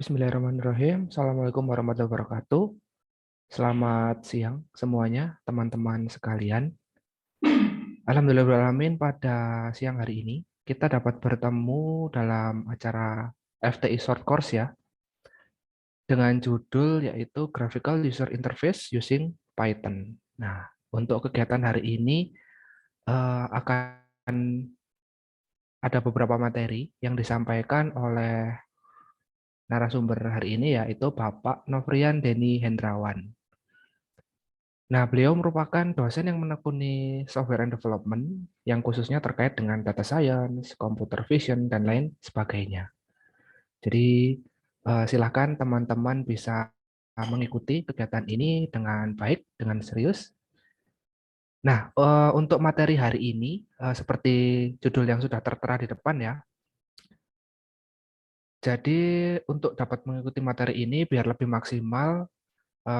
Bismillahirrahmanirrahim. Assalamualaikum warahmatullahi wabarakatuh. Selamat siang semuanya, teman-teman sekalian. Alhamdulillahirrahmanirrahim, pada siang hari ini kita dapat bertemu dalam acara FTI Short Course ya, dengan judul yaitu Graphical User Interface Using Python. Nah, untuk kegiatan hari ini akan ada beberapa materi yang disampaikan oleh narasumber hari ini, yaitu Bapak Nofrian Denny Hendrawan. Nah, beliau merupakan dosen yang menekuni software and development yang khususnya terkait dengan data science, computer vision, dan lain sebagainya. Jadi, silakan teman-teman bisa mengikuti kegiatan ini dengan baik, dengan serius. Nah, untuk materi hari ini, seperti judul yang sudah tertera di depan ya, jadi untuk dapat mengikuti materi ini biar lebih maksimal,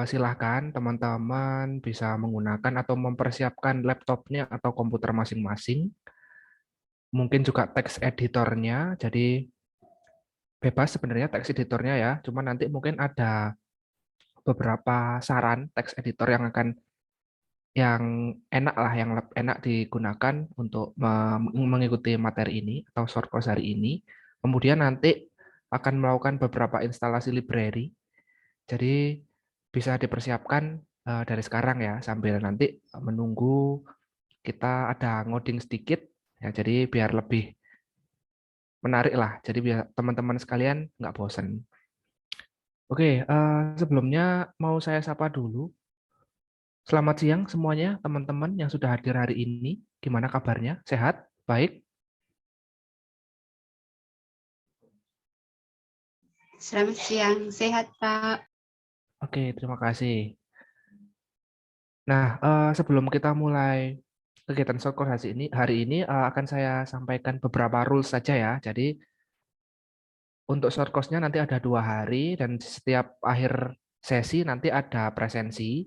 silahkan teman-teman bisa menggunakan atau mempersiapkan laptopnya atau komputer masing-masing. Mungkin juga teks editornya, jadi bebas sebenarnya teks editornya ya. Cuma nanti mungkin ada beberapa saran teks editor yang enak lah, yang enak digunakan untuk mengikuti materi ini atau short course hari ini. Kemudian nanti akan melakukan beberapa instalasi library. Jadi bisa dipersiapkan dari sekarang ya, sambil nanti menunggu kita ada ngoding sedikit ya, jadi biar lebih menarik lah, jadi biar teman-teman sekalian nggak bosen. Oke, sebelumnya mau saya sapa dulu. Selamat siang semuanya teman-teman yang sudah hadir hari ini. Gimana kabarnya? Sehat? Baik? Selamat siang, sehat Pak. Oke, terima kasih. Nah, sebelum kita mulai kegiatan short course hari ini akan saya sampaikan beberapa rules saja ya. Jadi untuk short course-nya nanti ada 2 hari, dan setiap akhir sesi nanti ada presensi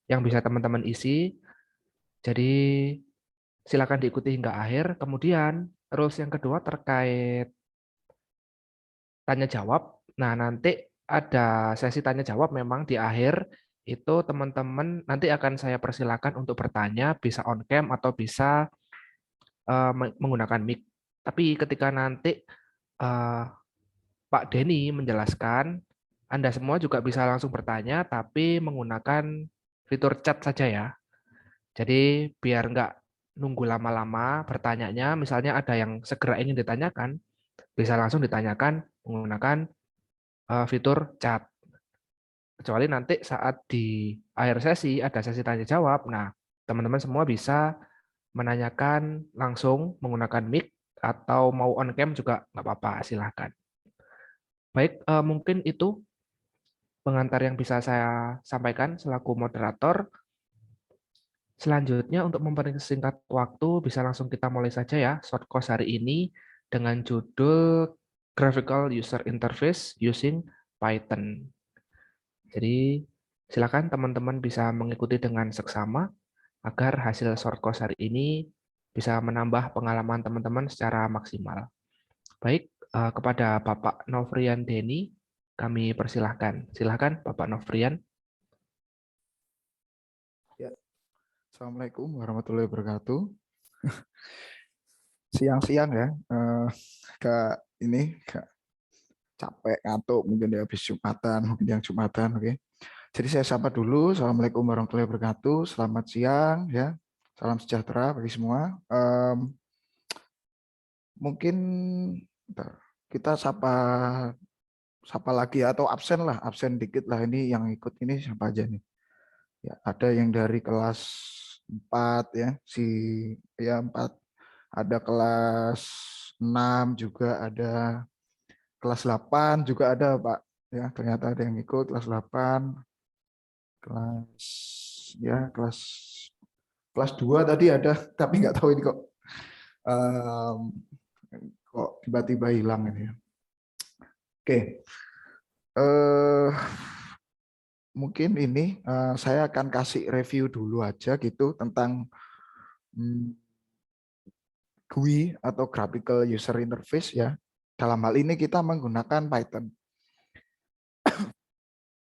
yang bisa teman-teman isi. Jadi silakan diikuti hingga akhir. Kemudian rules yang kedua terkait tanya jawab. Nah, nanti ada sesi tanya jawab memang di akhir, itu teman-teman nanti akan saya persilakan untuk bertanya, bisa on cam atau bisa menggunakan mic. Tapi ketika nanti Pak Denny menjelaskan, Anda semua juga bisa langsung bertanya, tapi menggunakan fitur chat saja ya. Jadi biar nggak nunggu lama-lama bertanyanya, misalnya ada yang segera ingin ditanyakan, bisa langsung ditanyakan menggunakan fitur chat. Kecuali nanti saat di akhir sesi ada sesi tanya jawab, nah teman-teman semua bisa menanyakan langsung menggunakan mic, atau mau on cam juga nggak apa-apa, silahkan. Baik, mungkin itu pengantar yang bisa saya sampaikan selaku moderator. Selanjutnya untuk mempersingkat waktu, bisa langsung kita mulai saja ya short course hari ini dengan judul Graphical User Interface Using Python. Jadi silakan teman-teman bisa mengikuti dengan seksama agar hasil short course hari ini bisa menambah pengalaman teman-teman secara maksimal. Baik, kepada Bapak Nofrian Denny kami persilahkan. Silakan Bapak Nofrian. Ya, Assalamualaikum warahmatullahi wabarakatuh. Siang-siang ya, Kak capek, ngantuk, mungkin ya habis Jumatan, mungkin yang Jumatan, oke. Jadi saya sapa dulu, Assalamualaikum warahmatullahi wabarakatuh. Selamat siang ya, salam sejahtera bagi semua. Mungkin bentar, kita sapa lagi atau absen dikit lah, ini yang ikut ini siapa aja nih? Ya, ada yang dari kelas 4 ya, ya 4. Ada kelas 6 juga, ada kelas 8 juga ada, Pak. Ya, ternyata ada yang ikut kelas 8, kelas kelas 2 tadi ada, tapi nggak tahu ini um, kok tiba-tiba hilang ini ya. Oke. Mungkin ini saya akan kasih review dulu aja gitu tentang GUI atau Graphical User Interface ya. Dalam hal ini kita menggunakan Python.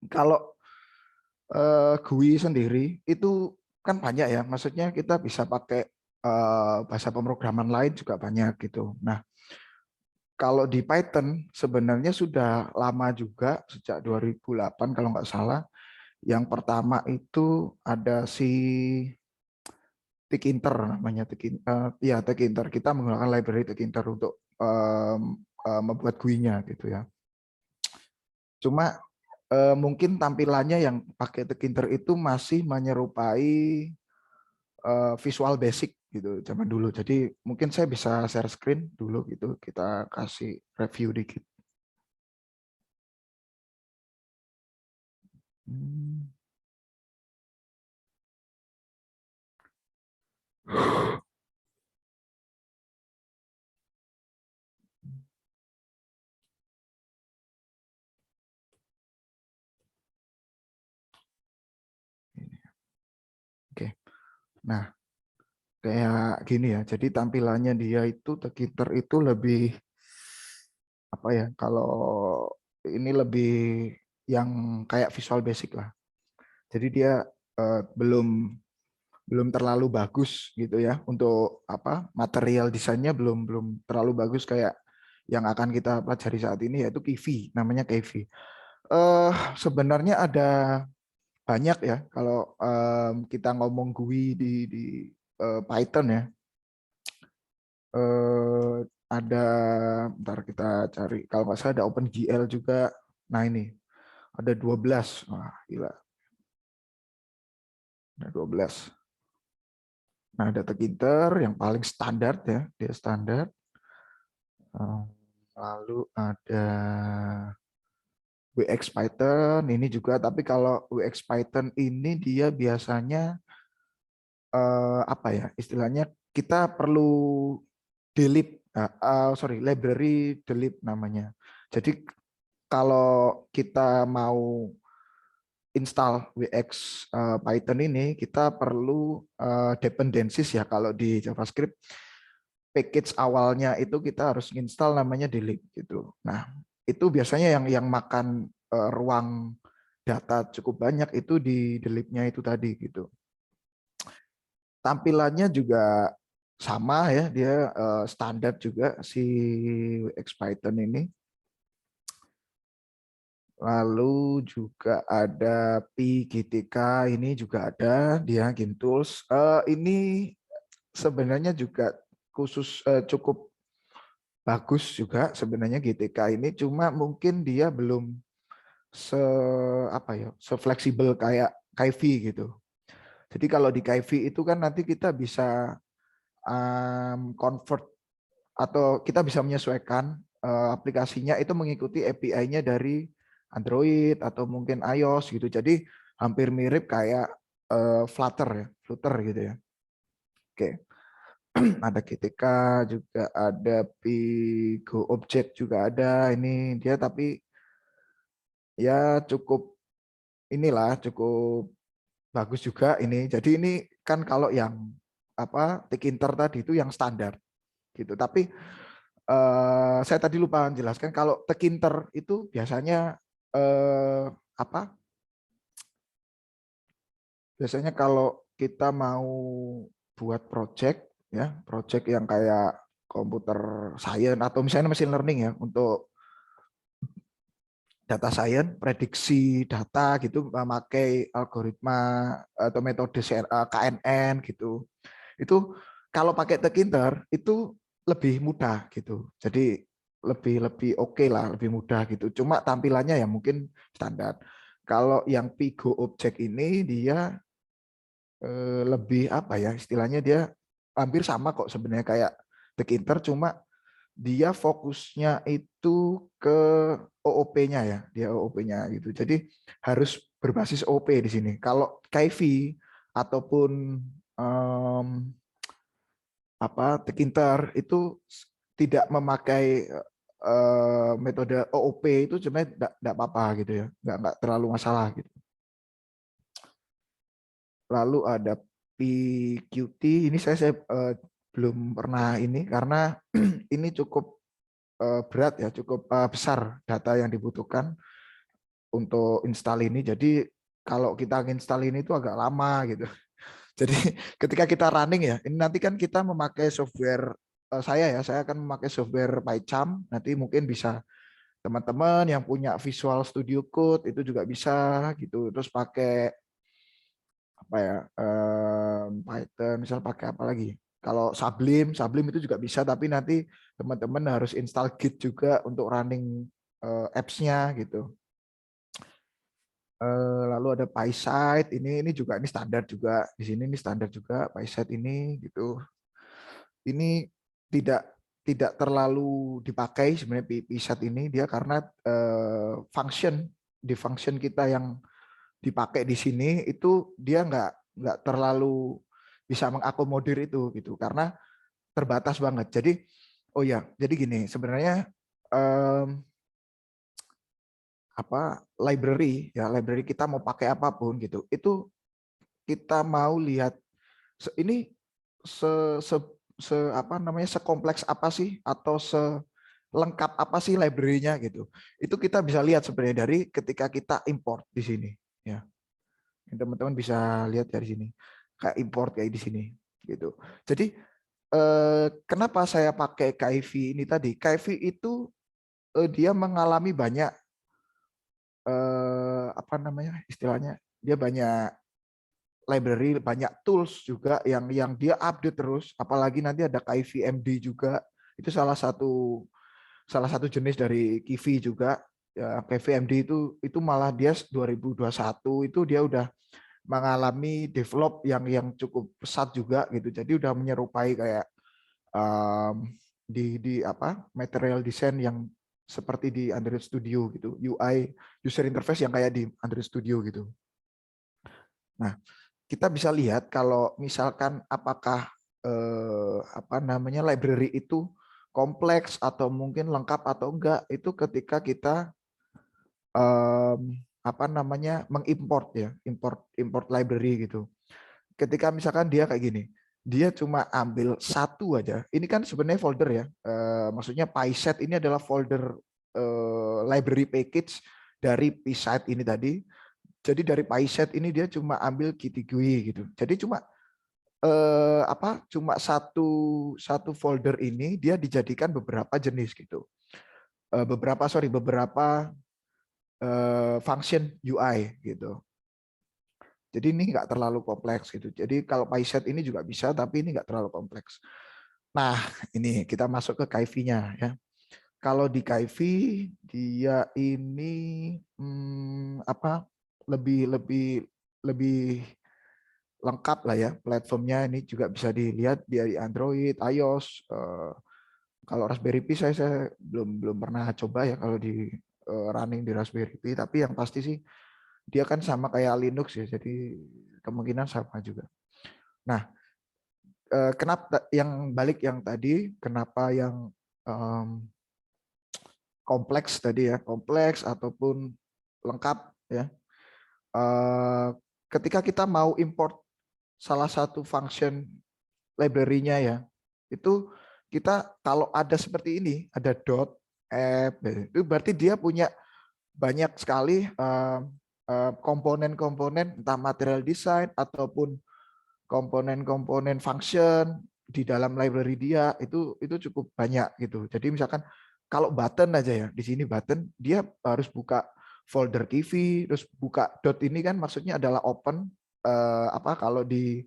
Kalau GUI sendiri itu kan banyak ya, maksudnya kita bisa pakai bahasa pemrograman lain juga banyak gitu. Nah, kalau di Python sebenarnya sudah lama juga, sejak 2008 kalau nggak salah. Yang pertama itu ada si Tkinter namanya, ya Tkinter. Kita menggunakan library Tkinter untuk membuat GUI-nya gitu ya. Cuma mungkin tampilannya yang pakai Tkinter itu masih menyerupai Visual Basic gitu zaman dulu. Jadi mungkin saya bisa share screen dulu gitu, kita kasih review dikit. Oke. Nah, kayak gini ya. Jadi tampilannya dia itu Tkinter itu lebih apa ya? Kalau ini lebih yang kayak Visual Basic lah. Jadi dia belum terlalu bagus gitu ya, untuk apa, material desainnya belum terlalu bagus kayak yang akan kita pelajari saat ini, yaitu Kiwi, namanya Kiwi. Sebenarnya ada banyak ya kalau kita ngomong GUI di Python ya. Ada, bentar kita cari, kalau nggak salah ada OpenGL juga. Nah ini ada 12. Wah, gila. Ada 12. Nah, ada Tkinter yang paling standar ya, dia standar. Lalu ada WX Python ini juga, tapi kalau WX Python ini dia biasanya apa ya, istilahnya kita perlu delete, library delete namanya. Jadi kalau kita mau install WX Python ini, kita perlu dependencies ya, kalau di JavaScript package awalnya itu kita harus install namanya delete gitu. Nah, itu biasanya yang makan ruang data cukup banyak itu di delete-nya itu tadi gitu. Tampilannya juga sama ya, dia standar juga si WX Python ini. Lalu juga ada PGTK, ini juga ada dia Game Tools. Ini sebenarnya juga khusus cukup bagus juga sebenarnya GTK ini, cuma mungkin dia belum se fleksibel kayak Kiwi gitu. Jadi kalau di Kiwi itu kan nanti kita bisa convert atau kita bisa menyesuaikan aplikasinya itu mengikuti API-nya dari Android atau mungkin iOS gitu. Jadi hampir mirip kayak Flutter ya, Flutter gitu ya. Oke. Ada GTK juga, ada Pigo Object juga ada. Ini dia tapi ya cukup inilah, cukup bagus juga ini. Jadi ini kan kalau yang apa Tkinter tadi itu yang standar gitu. Tapi saya tadi lupa menjelaskan kalau Tkinter itu biasanya apa? Biasanya kalau kita mau buat project ya, project yang kayak komputer science atau misalnya machine learning ya, untuk data science, prediksi data gitu, memakai algoritma atau metode KNN gitu. Itu kalau pakai Tkinter itu lebih mudah gitu. Jadi lebih oke lah, lebih mudah gitu. Cuma tampilannya ya mungkin standar. Kalau yang Pigo Object ini dia lebih apa ya, istilahnya dia hampir sama kok sebenarnya kayak Tkinter, cuma dia fokusnya itu ke OOP-nya ya, dia OOP-nya gitu. Jadi harus berbasis OOP di sini. Kalau Kiwi ataupun Tkinter itu tidak memakai metode OOP itu sebenarnya tidak apa-apa gitu ya, nggak terlalu masalah gitu. Lalu ada PQT, ini saya belum pernah ini karena ini cukup berat ya, cukup besar data yang dibutuhkan. untuk install ini. Jadi kalau kita install ini itu agak lama gitu. Jadi ketika kita running ya, ini nanti kan kita memakai software saya akan memakai software PyCharm. Nanti mungkin bisa teman-teman yang punya Visual Studio Code itu juga bisa gitu. Terus pakai apa ya, Python, misal pakai apa lagi? Kalau Sublime itu juga bisa, tapi nanti teman-teman harus install Git juga untuk running apps-nya gitu. Lalu ada PySite, ini juga ini standar juga di sini, ini standar juga PySite ini gitu. Ini tidak terlalu dipakai sebenarnya PySite ini, dia karena function kita yang dipakai di sini itu dia nggak terlalu bisa mengakomodir itu gitu, karena terbatas banget. Jadi oh ya, jadi gini sebenarnya library kita mau pakai apapun gitu, itu kita mau lihat ini apa namanya, sekompleks apa sih atau selengkap apa sih library-nya gitu. Itu kita bisa lihat sebenarnya dari ketika kita import di sini ya. Teman-teman bisa lihat dari sini. Kayak import kayak di sini gitu. Jadi kenapa saya pakai KIV ini tadi? KIV itu dia mengalami banyak apa namanya istilahnya, dia banyak library, banyak tools juga yang dia update terus, apalagi nanti ada KIVMD juga, itu salah satu jenis dari Kivi juga ya. KIVMD itu malah dia 2021 itu dia udah mengalami develop yang cukup pesat juga gitu, jadi udah menyerupai kayak di apa material design yang seperti di Android Studio gitu, UI user interface yang kayak di Android Studio gitu. Nah, kita bisa lihat kalau misalkan apakah apa namanya library itu kompleks atau mungkin lengkap atau enggak, itu ketika kita apa namanya mengimport ya, import library gitu. Ketika misalkan dia kayak gini, dia cuma ambil satu aja. Ini kan sebenarnya folder ya. Maksudnya PySet ini adalah folder library package dari PySite ini tadi. Jadi dari PySet ini dia cuma ambil GTGUI gitu. Jadi cuma cuma satu folder ini dia dijadikan beberapa jenis gitu. Beberapa function UI gitu. Jadi ini nggak terlalu kompleks gitu. Jadi kalau PySet ini juga bisa, tapi ini nggak terlalu kompleks. Nah, ini kita masuk ke KIV-nya ya. Kalau di KIV dia ini lebih lengkap lah ya platformnya. Ini juga bisa dilihat di Android, iOS. Kalau Raspberry Pi saya belum pernah coba ya kalau di running di Raspberry Pi. Tapi yang pasti sih dia kan sama kayak Linux ya, jadi kemungkinan sama juga. Nah, kenapa yang balik yang tadi, kenapa yang kompleks tadi ya, kompleks ataupun lengkap ya. Ketika kita mau import salah satu function library-nya ya, itu kita kalau ada seperti ini, ada dot app, itu berarti dia punya banyak sekali komponen-komponen entah material design ataupun komponen-komponen function di dalam library dia, itu cukup banyak gitu. Jadi misalkan kalau button aja ya, di sini button dia harus buka folder Kivi, terus buka dot ini kan maksudnya adalah open kalau di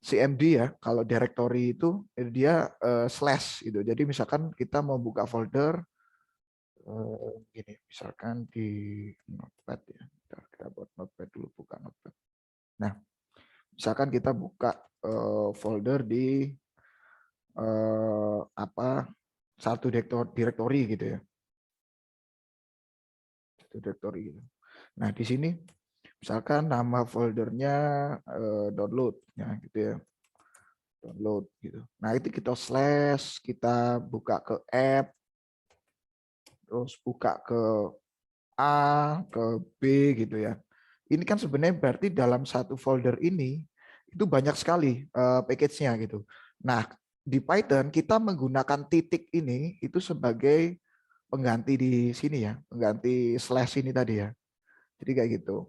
CMD ya, kalau directory itu dia slash gitu. Jadi misalkan kita mau buka folder gini, misalkan di Notepad ya. Kita buat Notepad dulu, buka Notepad. Nah, misalkan kita buka folder di satu directory gitu ya. Satu directory gitu. Nah, di sini misalkan nama foldernya download ya gitu ya. Download gitu. Nah, itu kita slash, kita buka ke app, terus buka ke A, ke B gitu ya. Ini kan sebenarnya berarti dalam satu folder ini itu banyak sekali package-nya gitu. Nah, di Python kita menggunakan titik ini itu sebagai pengganti di sini ya, pengganti slash ini tadi ya. Jadi kayak gitu.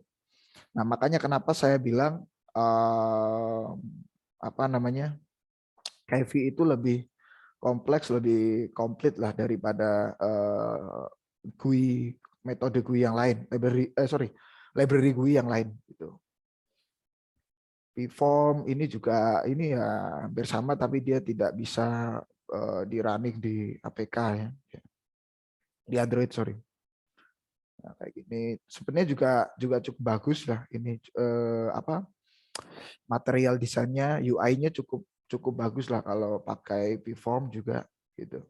Nah, makanya kenapa saya bilang apa namanya, KV itu lebih kompleks, lebih komplit lah daripada GUI, metode GUI yang lain, library GUI yang lain gitu. Pform ini juga ini ya hampir sama, tapi dia tidak bisa di running di APK ya, di Android, sorry. Nah, kayak gini sebenarnya juga cukup bagus lah ini apa, material desainnya, UI-nya cukup cukup bagus lah kalau pakai Pform juga gitu.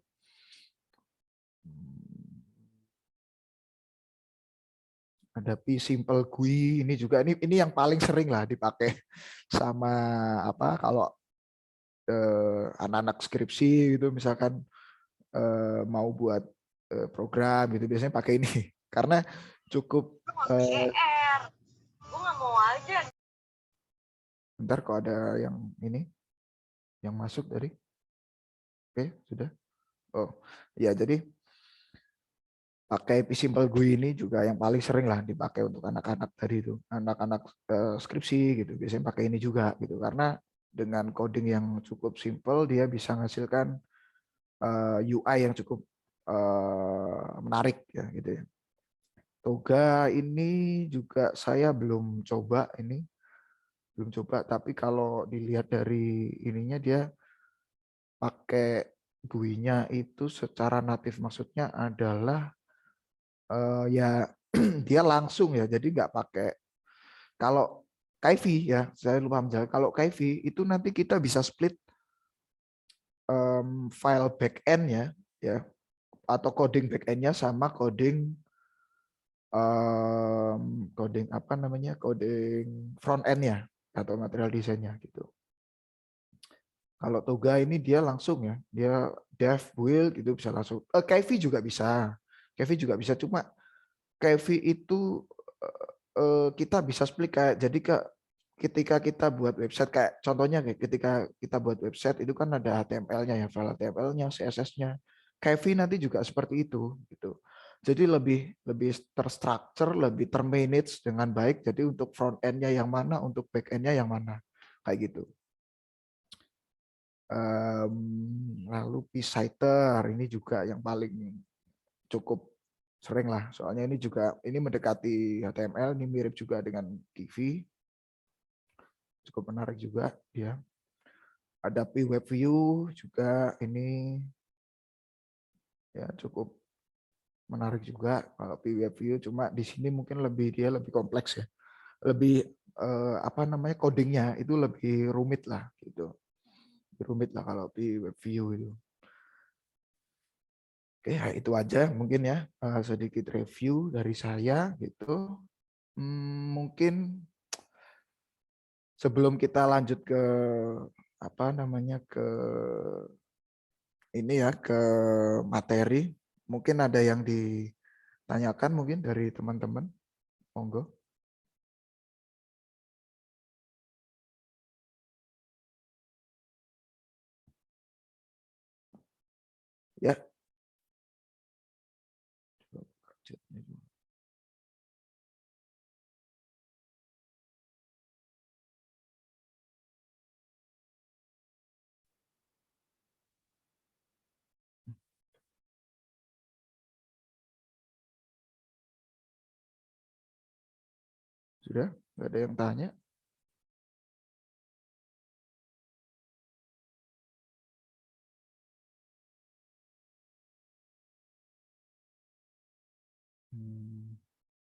Ada Simple GUI ini juga, ini yang paling sering lah dipakai sama apa, kalau anak-anak skripsi gitu misalkan mau buat program gitu biasanya pakai ini karena cukup bentar kok ada yang ini yang masuk tadi. Oke, sudah. Oh ya, jadi pakai Simple GUI ini juga yang paling sering lah dipakai untuk anak-anak tadi itu, anak-anak skripsi gitu biasanya pakai ini juga gitu, karena dengan coding yang cukup simple dia bisa menghasilkan UI yang cukup menarik ya gitu ya. Toga ini juga saya belum coba ini, belum coba, tapi kalau dilihat dari ininya dia pakai GUI-nya itu secara natif, maksudnya adalah ya dia langsung ya, jadi nggak pakai, kalau Kaivi ya saya lupa menjelaskan, kalau Kaivi itu nanti kita bisa split file backend ya atau coding backend-nya sama coding coding apa namanya, coding front end-nya atau material desainnya gitu. Kalau Toga ini dia langsung ya, dia dev build itu bisa langsung. Kaivi juga bisa, Kaivi juga bisa, cuma Kaivi itu kita bisa split kayak, jadi ketika kita buat website, kayak contohnya kayak ketika kita buat website itu kan ada HTML-nya ya, file HTML-nya, CSS-nya. Kaivi nanti juga seperti itu gitu. Jadi lebih lebih terstruktur, lebih termanage dengan baik. Jadi untuk front end-nya yang mana, untuk back end-nya yang mana, kayak gitu. Lalu PSighter ini juga yang paling cukup sering lah, soalnya ini juga ini mendekati HTML, ini mirip juga dengan Divi, cukup menarik juga dia. Ada PWebView juga, ini ya cukup menarik juga kalau PWebView, cuma di sini mungkin dia lebih kompleks ya, lebih apa namanya, codingnya itu lebih rumit lah gitu, lebih rumit lah kalau PWebView itu. Oke, ya itu aja mungkin ya, sedikit review dari saya gitu. Mungkin sebelum kita lanjut ke apa namanya, ke ini ya, ke materi, mungkin ada yang ditanyakan mungkin dari teman-teman, monggo. Ya. Sudah? Nggak ada yang tanya?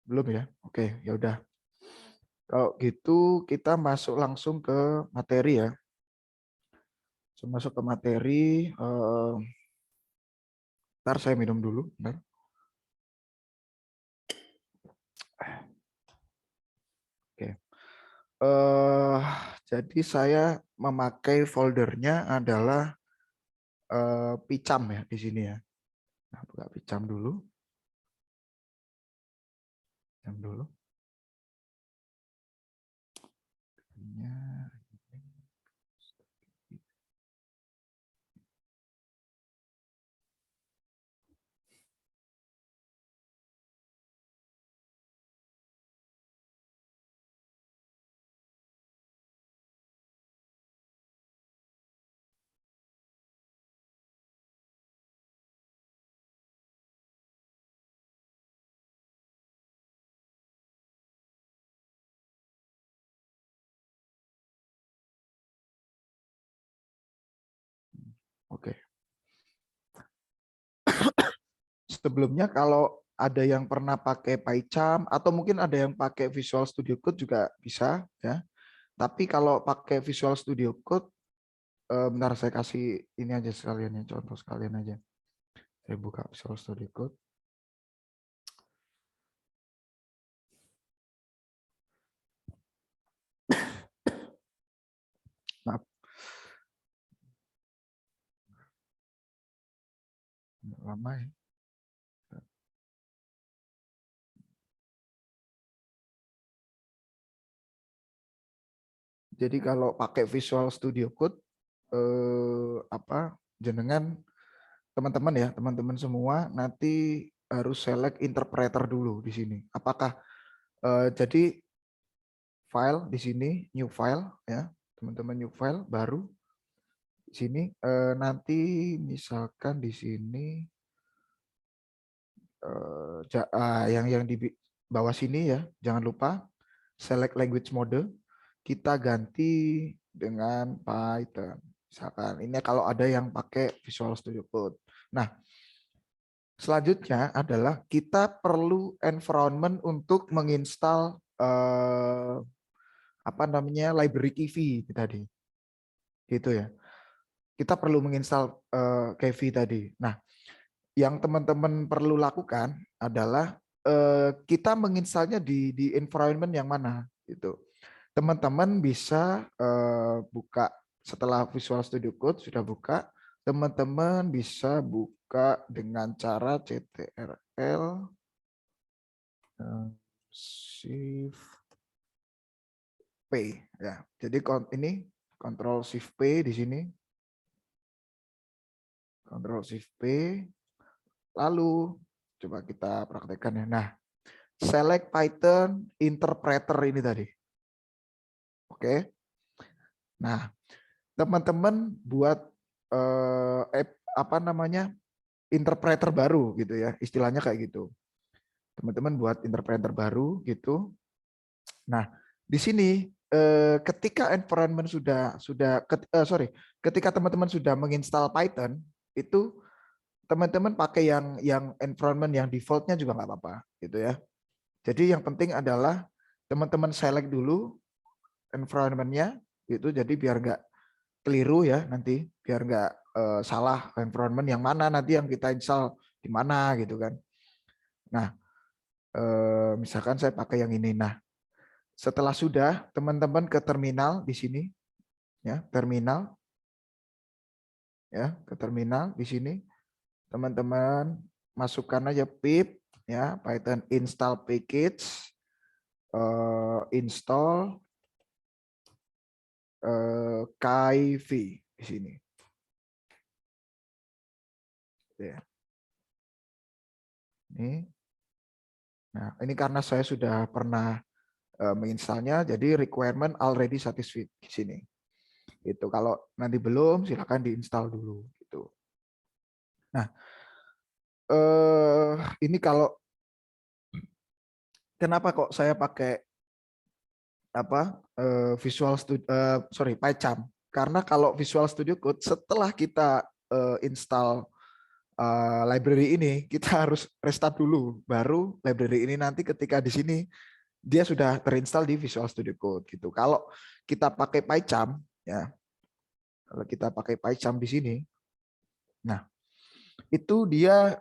Belum ya? Oke, ya udah. Kalau gitu kita masuk langsung ke materi ya. Masuk ke materi. Ntar saya minum dulu. Bentar. Oke. Jadi saya memakai foldernya adalah Picam ya di sini ya. Nah, buka Picam dulu. Picam dulu. Oke. Sebelumnya kalau ada yang pernah pakai PyCharm atau mungkin ada yang pakai Visual Studio Code juga bisa ya. Tapi kalau pakai Visual Studio Code, bentar saya kasih ini aja sekalian ya, contoh sekalian aja. Saya buka Visual Studio Code. Maaf. Lama ya. Jadi kalau pakai Visual Studio Code, jenengan teman-teman ya, teman-teman semua nanti harus select interpreter dulu di sini. Apakah jadi file di sini, new file ya, teman-teman, new file baru di sini. Nanti misalkan di sini yang di bawah sini ya, jangan lupa select language mode, kita ganti dengan Python. Misalkan ini kalau ada yang pakai Visual Studio Code. Nah, selanjutnya adalah kita perlu environment untuk menginstal library Kivy tadi. Gitu ya. Kita perlu menginstal Kivy tadi. Nah, yang teman-teman perlu lakukan adalah kita menginstalnya di environment yang mana gitu. Teman-teman bisa buka setelah Visual Studio Code sudah buka, teman-teman bisa buka dengan cara ctrl shift P ya. Jadi ini Ctrl Shift P di sini. Ctrl Shift P. Lalu coba kita praktekkan ya. Nah, select Python interpreter ini tadi. Oke. Nah, teman-teman buat interpreter baru gitu ya, istilahnya kayak gitu. Teman-teman buat interpreter baru gitu. Nah, di sini ketika environment ketika teman-teman sudah menginstal Python, itu teman-teman pakai yang environment yang defaultnya juga nggak apa-apa gitu ya. Jadi yang penting adalah teman-teman select dulu environment-nya itu, jadi biar nggak keliru ya nanti, biar nggak salah environment yang mana nanti yang kita install di mana gitu kan. Nah, misalkan saya pakai yang ini. Nah, setelah sudah teman-teman ke terminal di sini ya, terminal ya, ke terminal di sini teman-teman masukkan aja pip ya, Python install package, install Kivy di sini. Ya. Ini karena saya sudah pernah menginstalnya, jadi requirement already satisfied di sini. Itu kalau nanti belum, silakan diinstal dulu. Gitu. Nah, ini kalau kenapa kok saya pakai PyCharm? Karena kalau Visual Studio Code setelah kita install library ini, kita harus restart dulu, baru library ini nanti ketika di sini dia sudah terinstall di Visual Studio Code gitu. Kalau kita pakai PyCharm ya, kalau kita pakai PyCharm di sini, nah itu dia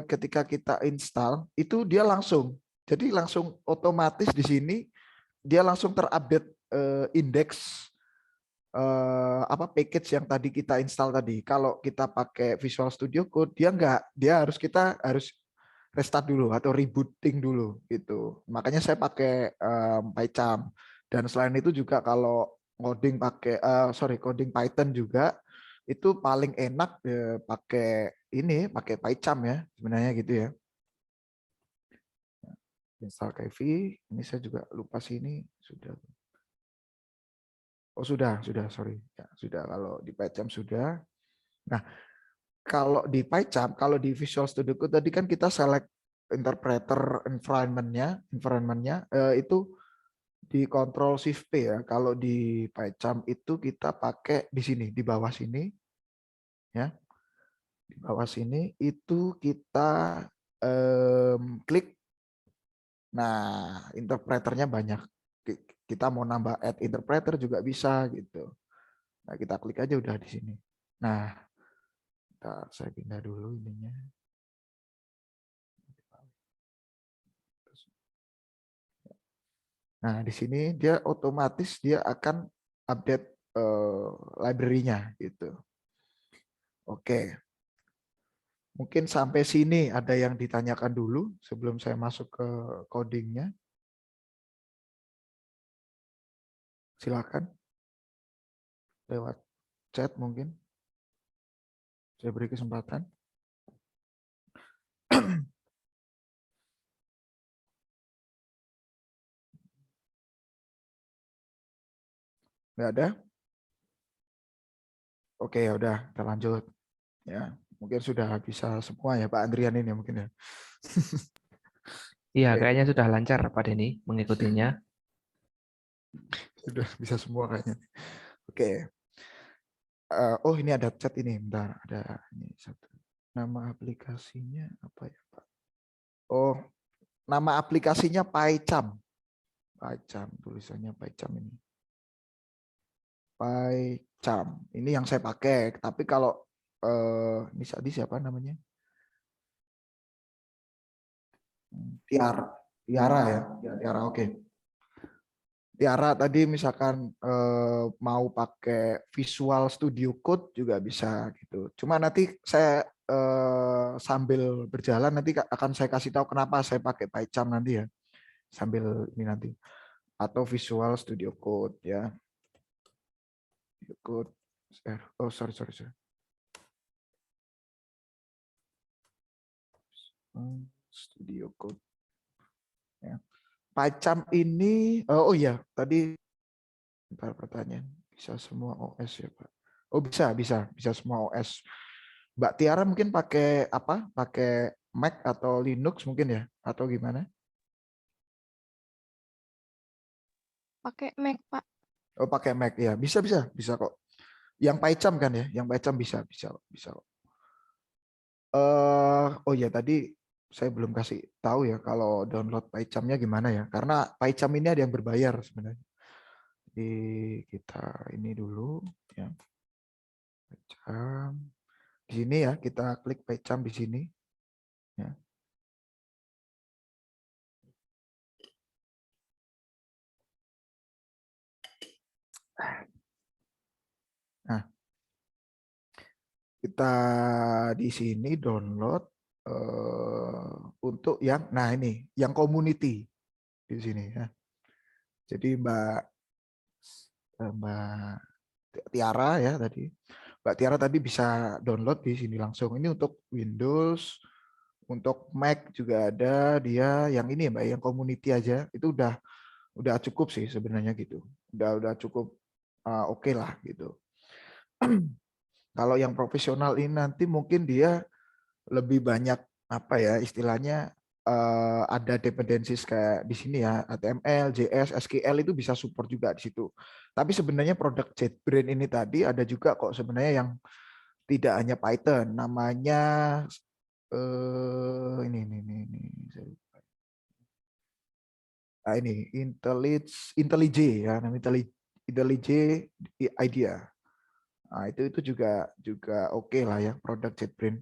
ketika kita install itu dia langsung, jadi langsung otomatis di sini dia langsung terupdate indeks package yang tadi kita install tadi. Kalau kita pakai Visual Studio Code dia enggak, kita harus restart dulu atau rebooting dulu gitu. Makanya saya pakai PyCharm. Dan selain itu juga kalau coding coding Python juga itu paling enak pakai PyCharm ya sebenarnya gitu ya. Install Kivy, ini saya juga lupa sih ini sudah. Oh sudah, sorry. Ya, sudah kalau di PyCharm sudah. Nah, kalau di PyCharm, kalau di Visual Studio Code tadi kan kita select interpreter environment-nya itu di Ctrl Shift P ya. Kalau di PyCharm itu kita pakai di sini, di bawah sini. ya. Di bawah sini itu kita klik. Nah, interpreternya banyak. Kita mau nambah add interpreter juga bisa gitu. Nah, kita klik aja udah di sini. Nah, saya pindah dulu ininya. Nah, di sini dia otomatis dia akan update library-nya gitu. Oke. Mungkin sampai sini ada yang ditanyakan dulu sebelum saya masuk ke codingnya. Silakan lewat chat mungkin. Saya beri kesempatan. Nggak ada? Oke, ya udah, kita lanjut. Ya, mungkin sudah bisa semua ya Pak Andrian ini mungkin ya. Iya, Oke, kayaknya sudah lancar Pak Denny mengikutinya. sudah bisa semua kayaknya. Oke. Oh, ini ada chat ini. Bentar, ada ini satu. Nama aplikasinya apa ya, Pak? Oh, nama aplikasinya PyCharm. PyCharm, tulisannya PyCharm ini. PyCharm. Ini yang saya pakai. Tapi kalau ini tadi siapa namanya? Tiara. Tiara ya. Tiara, oke. Tiara tadi misalkan mau pakai Visual Studio Code juga bisa gitu. Cuma nanti saya sambil berjalan nanti akan saya kasih tahu kenapa saya pakai PyCharm nanti ya. Sambil ini nanti. Atau Visual Studio Code ya. Studio Code. Oh, sorry. Studio Code. Ya. PyCharm ini, oh iya, tadi bentar pertanyaan. Bisa semua OS ya, Pak? Oh, bisa semua OS. Mbak Tiara mungkin pakai apa? Pakai Mac atau Linux mungkin ya? Atau gimana? Pakai Mac, Pak. Oh, pakai Mac ya. Bisa kok. Yang PyCharm kan ya? Yang PyCharm bisa. Oh ya tadi saya belum kasih tahu ya kalau download PyCharm-nya gimana ya. Karena PyCharm ini ada yang berbayar sebenarnya. Jadi kita ini dulu ya. PyCharm. Di sini ya, kita klik PyCharm di sini. Ya. Nah, kita di sini download untuk yang, nah ini, yang community di sini ya. Jadi Mbak Tiara ya tadi, Mbak Tiara tadi bisa download di sini langsung. Ini untuk Windows, untuk Mac juga ada dia yang ini ya Mbak, yang community aja itu udah cukup sih sebenarnya gitu. Udah cukup oke lah gitu. Kalau yang profesional ini nanti mungkin dia lebih banyak apa ya istilahnya ada dependencies kayak di sini ya HTML, JS, SQL itu bisa support juga di situ. Tapi sebenarnya produk JetBrains ini tadi ada juga kok sebenarnya yang tidak hanya Python, namanya ini. Nah, ini IntelliJ ya, namanya IntelliJ IDEA. Nah, itu juga oke lah ya produk JetBrains.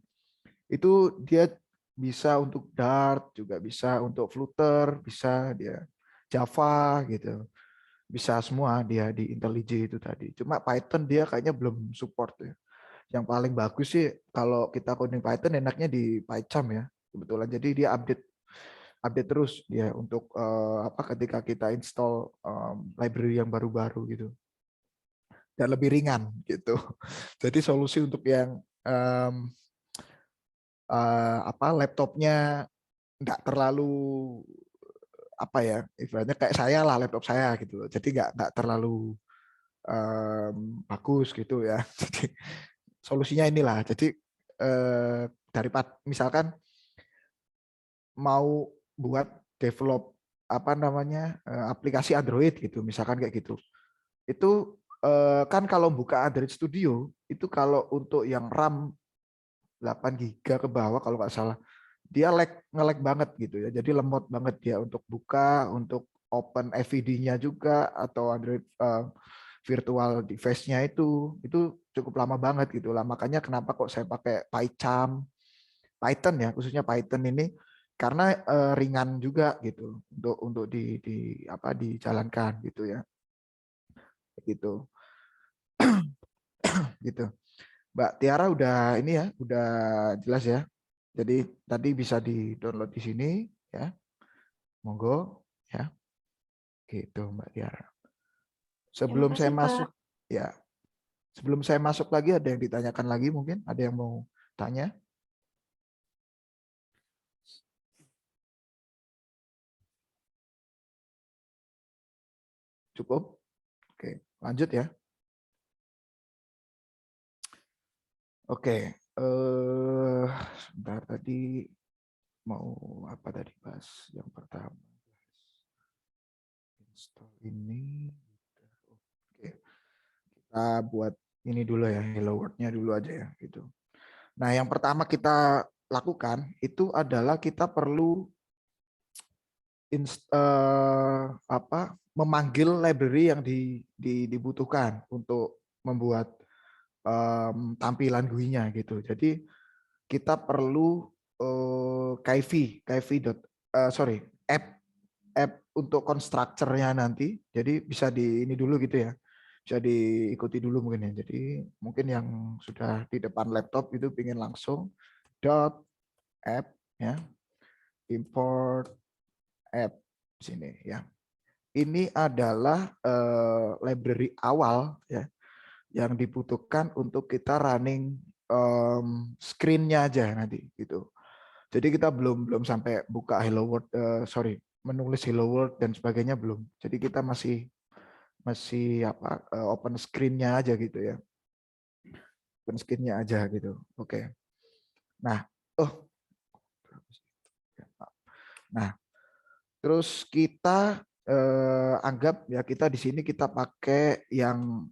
Itu dia bisa untuk Dart, juga bisa untuk Flutter, bisa dia Java gitu. Bisa semua dia di IntelliJ itu tadi. Cuma Python dia kayaknya belum support ya. Yang paling bagus sih kalau kita coding Python enaknya di PyCharm ya. Kebetulan jadi dia update terus dia untuk ketika kita install library yang baru-baru gitu. Dan lebih ringan gitu. Jadi solusi untuk yang laptopnya nggak terlalu apa ya ibaratnya kayak saya lah laptop saya gitu jadi nggak terlalu bagus gitu ya jadi solusinya inilah jadi daripada misalkan mau buat develop apa namanya aplikasi Android gitu misalkan kayak gitu itu kan kalau buka Android Studio itu kalau untuk yang RAM 8 GB ke bawah kalau nggak salah dia nge-lag banget gitu ya. Jadi lemot banget dia untuk buka, untuk open FVD-nya juga atau Android virtual device-nya itu cukup lama banget gitu lah. Makanya kenapa kok saya pakai Python ya, khususnya Python ini karena ringan juga gitu untuk dijalankan gitu ya. Gitu. Gitu. Mbak Tiara udah ini ya, udah jelas ya. Jadi tadi bisa di-download di sini ya. Monggo ya. Gitu Mbak Tiara. Terima Sebelum saya kasih, Pak. masuk ya, sebelum saya masuk lagi ada yang ditanyakan lagi mungkin? Ada yang mau tanya? Cukup? Oke, lanjut ya. Oke, sebentar tadi mau apa tadi Mas? Yang pertama install ini. Oke, kita buat ini dulu ya, hello world-nya dulu aja ya gitu. Nah, yang pertama kita lakukan itu adalah kita perlu memanggil library yang dibutuhkan untuk membuat tampilan GUI-nya gitu. Jadi kita perlu app untuk constructor-nya nanti. Jadi bisa di ini dulu gitu ya. Bisa diikuti dulu mungkin ya. Jadi mungkin yang sudah di depan laptop itu ingin langsung .app ya. Import app sini ya. Ini adalah library awal ya yang dibutuhkan untuk kita running screen-nya aja nanti gitu. Jadi kita belum sampai buka hello world, menulis hello world dan sebagainya belum. Jadi kita masih open screen-nya aja gitu ya. Open screen-nya aja gitu. Oke. Nah, nah, terus kita anggap ya kita di sini kita pakai yang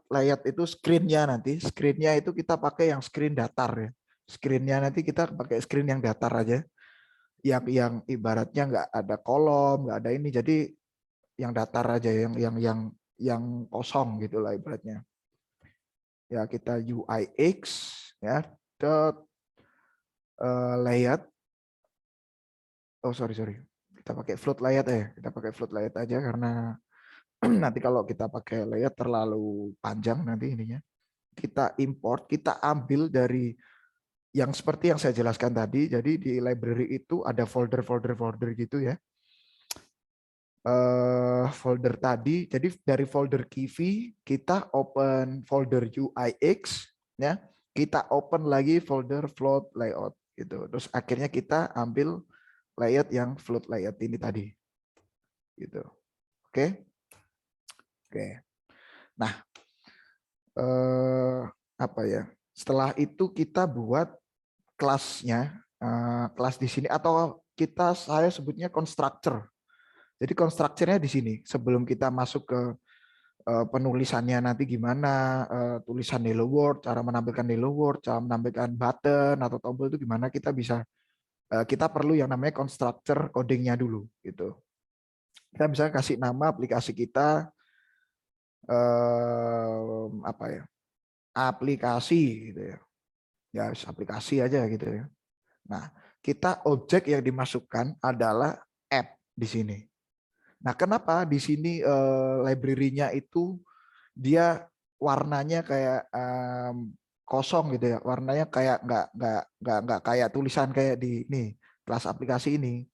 layout itu screen-nya nanti. Screen-nya itu kita pakai yang screen datar ya. Screen-nya nanti kita pakai screen yang datar aja. Yang ibaratnya nggak ada kolom, nggak ada ini. Jadi yang datar aja, yang kosong gitulah ibaratnya. Ya kita UIX ya layout. Oh sorry. Kita pakai float layout ya. Kita pakai float layout aja karena nanti kalau kita pakai layout terlalu panjang nanti ininya. Kita import, kita ambil dari yang seperti yang saya jelaskan tadi. Jadi di library itu ada folder gitu ya. Folder tadi. Jadi dari folder Kiwi kita open folder UIX ya. Kita open lagi folder float layout gitu. Terus akhirnya kita ambil layout yang float layout ini tadi. Gitu. Oke. Nah, apa ya? Setelah itu kita buat kelasnya, kelas di sini atau saya sebutnya constructor. Jadi constructornya di sini sebelum kita masuk ke penulisannya nanti gimana, tulisan hello world, cara menampilkan hello world, cara menampilkan button atau tombol itu gimana kita perlu yang namanya constructor codingnya dulu gitu. Kita bisa kasih nama aplikasi kita apa ya? Aplikasi gitu ya. Ya aplikasi aja gitu ya. Nah, kita objek yang dimasukkan adalah app di sini. Nah, kenapa di sini library-nya itu dia warnanya kayak kosong gitu ya, warnanya kayak nggak kayak tulisan kayak di ini kelas aplikasi ini,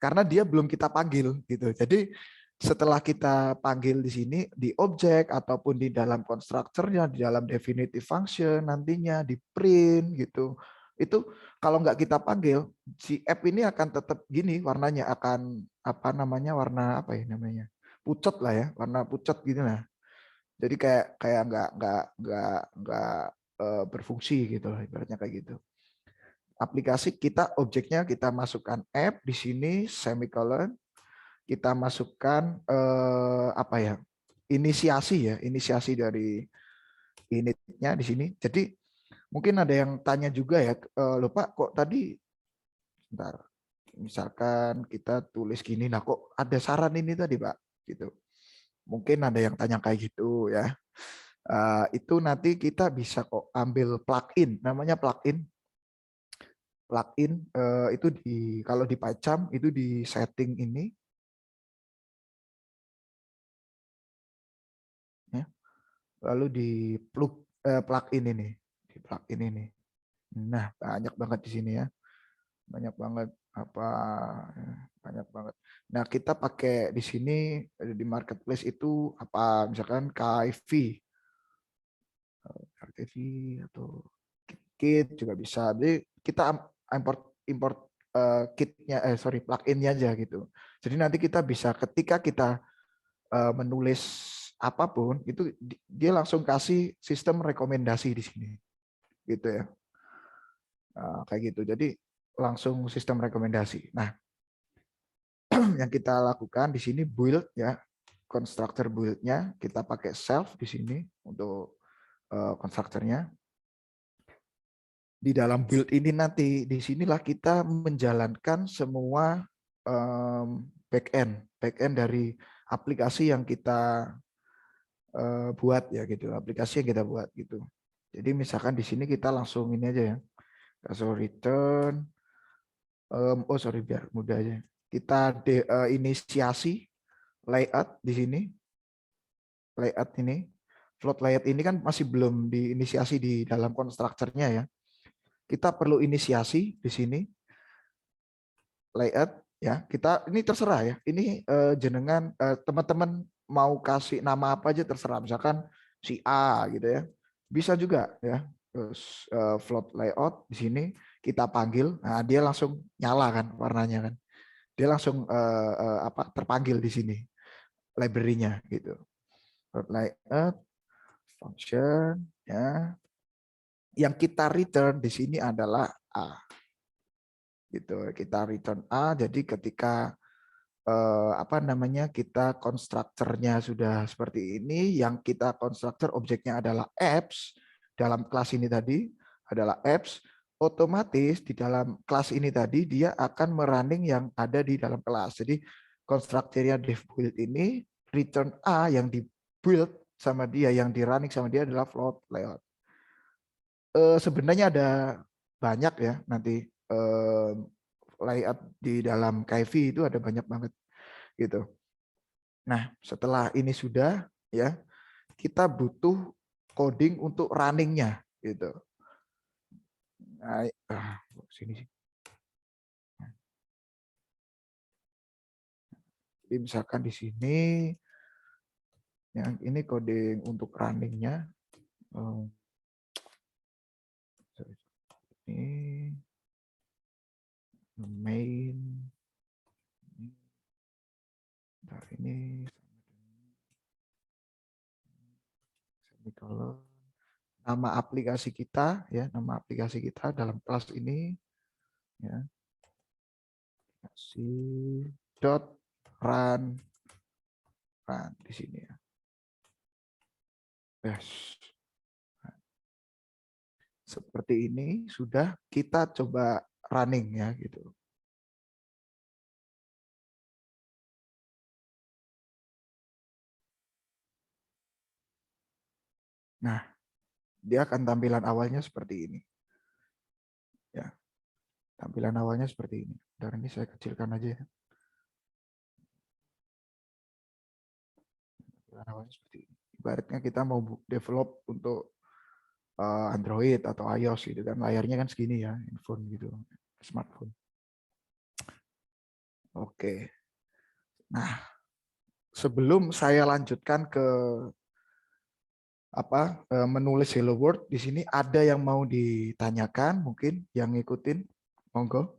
karena dia belum kita panggil gitu. Jadi setelah kita panggil di sini di objek ataupun di dalam constructor-nya, di dalam definitive function nantinya di print gitu, itu kalau nggak kita panggil si app ini akan tetap gini warnanya, akan warna apa ya namanya, pucat lah ya, warna pucat gitu lah. Jadi kayak nggak berfungsi gitu lah ibaratnya kayak gitu. Aplikasi kita objeknya kita masukkan app di sini semicolon, kita masukkan apa ya, inisiasi ya, inisiasi dari initnya di sini. Jadi mungkin ada yang tanya juga ya, loh Pak, kok tadi, bentar, misalkan kita tulis gini, nah kok ada saran ini tadi Pak, gitu. Mungkin ada yang tanya kayak gitu ya. Itu nanti kita bisa kok ambil plugin, namanya plugin. Plugin itu kalau di PyCharm itu di setting ini, ya. Lalu di plugin ini, di plugin ini. Nah, banyak banget di sini ya. Banyak banget apa banyak banget. Nah, kita pakai di sini di marketplace itu apa misalkan KIV atau Kit juga bisa. Jadi kita import import kitnya pluginnya aja gitu. Jadi nanti kita bisa ketika kita menulis apapun itu dia langsung kasih sistem rekomendasi di sini. Gitu ya. Kayak gitu. Jadi langsung sistem rekomendasi. Nah, yang kita lakukan di sini build ya, constructor build-nya kita pakai self di sini untuk konstruktornya. Di dalam build ini nanti di sinilah kita menjalankan semua backend dari aplikasi yang kita buat ya gitu, aplikasi yang kita buat gitu. Jadi misalkan di sini kita langsung ini aja ya, langsung return. Sorry biar mudah aja. Kita inisiasi layout di sini, layout ini, float layout ini kan masih belum diinisiasi di dalam konstruktornya ya. Kita perlu inisiasi di sini layout ya. Kita ini terserah ya. Ini jenengan teman-teman mau kasih nama apa aja terserah. Misalkan si A gitu ya. Bisa juga ya. Terus float layout di sini kita panggil. Nah, dia langsung nyala kan warnanya kan. Dia langsung terpanggil di sini library-nya gitu. Float layout function ya. Yang kita return di sini adalah A. Gitu. Kita return A. Jadi ketika kita konstruktornya sudah seperti ini, yang kita konstruktor objeknya adalah apps dalam kelas ini tadi adalah apps, otomatis di dalam kelas ini tadi dia akan merunning yang ada di dalam kelas. Jadi konstruktornya div build ini return A yang di build sama dia, yang di running sama dia adalah float layout. Sebenarnya ada banyak ya nanti layout di dalam KV itu ada banyak banget gitu. Nah, setelah ini sudah ya, kita butuh coding untuk runningnya gitu. Nah, sini sih. Jadi misalkan di sini yang ini coding untuk runningnya. Ini main. Bentar, ini semicolon. Nama aplikasi kita ya, nama aplikasi kita dalam kelas ini ya. Kasih dot run di sini ya. Yes. Seperti ini sudah kita coba running ya gitu. Nah, dia akan tampilan awalnya seperti ini. Ya. Tampilan awalnya seperti ini. Dan ini saya kecilkan aja ya. Tampilan awalnya seperti ini. Ibaratnya kita mau develop untuk Android atau iOS gitu kan. Layarnya kan segini ya, handphone gitu, smartphone. Oke. Nah, sebelum saya lanjutkan ke menulis Hello World, di sini ada yang mau ditanyakan mungkin yang ngikutin, monggo.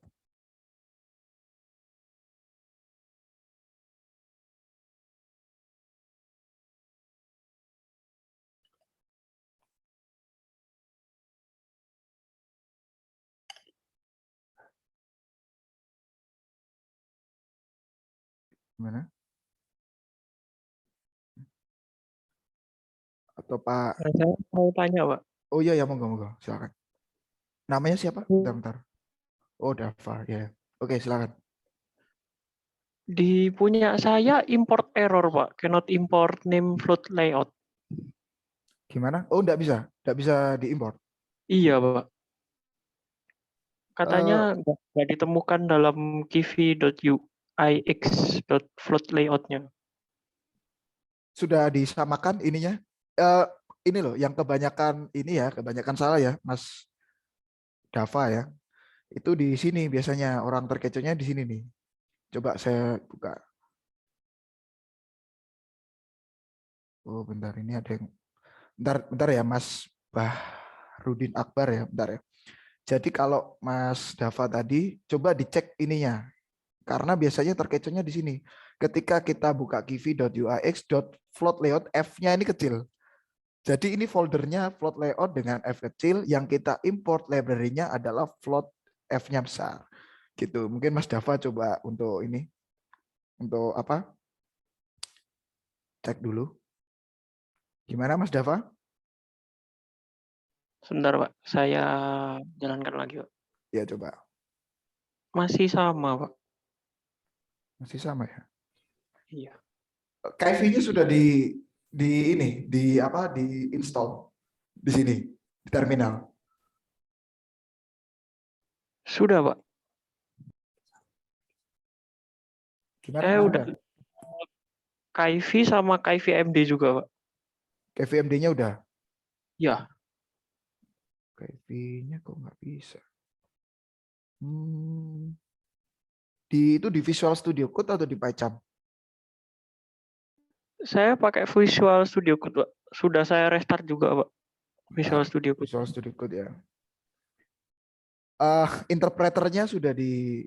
Gimana? atau Pak? Saya mau tanya, Pak. Oh iya ya, monggo monggo, silakan. Namanya siapa? Bentar. Oh, Dava, ya. Oke, silakan. Di punya saya import error, Pak. Cannot import name float layout. Gimana? Oh, enggak bisa diimport. Iya, Pak. Eh, Katanya nggak ditemukan dalam kivi.uix.float layout-nya. Sudah disamakan ininya. Ini loh, yang kebanyakan ini ya, kebanyakan salah ya, Mas Dava ya. Itu di sini biasanya orang terkecohnya di sini nih. Coba saya buka. Oh, bentar ini ada yang bentar ya Mas Bahrudin Akbar ya, bentar ya. Jadi kalau Mas Dava tadi coba dicek ininya. Karena biasanya terkecohnya di sini. Ketika kita buka kivi.uix.float layout, F-nya ini kecil. Jadi ini foldernya float layout dengan F kecil, yang kita import library-nya adalah float F-nya besar. Gitu. Mungkin Mas Dava coba untuk ini, untuk apa? Cek dulu. Gimana Mas Dava? Sebentar, Pak. Saya jalankan lagi, Pak. Ya coba. Masih sama, Pak. Masih sama ya. Iya. KV-nya sudah di ini, di apa? Di install di sini di terminal. Sudah, Pak. Gimana? Saya Sudah. udah KIV sama KIVMD juga, Pak. KVMD-nya udah. Ya, KV-nya kok nggak bisa. Itu di Visual Studio Code atau di PyCharm? saya pakai Visual Studio Code, Pak. Sudah saya restart juga, Pak. Visual Nah, Studio Code. Visual Studio Code ya. Interpreternya sudah di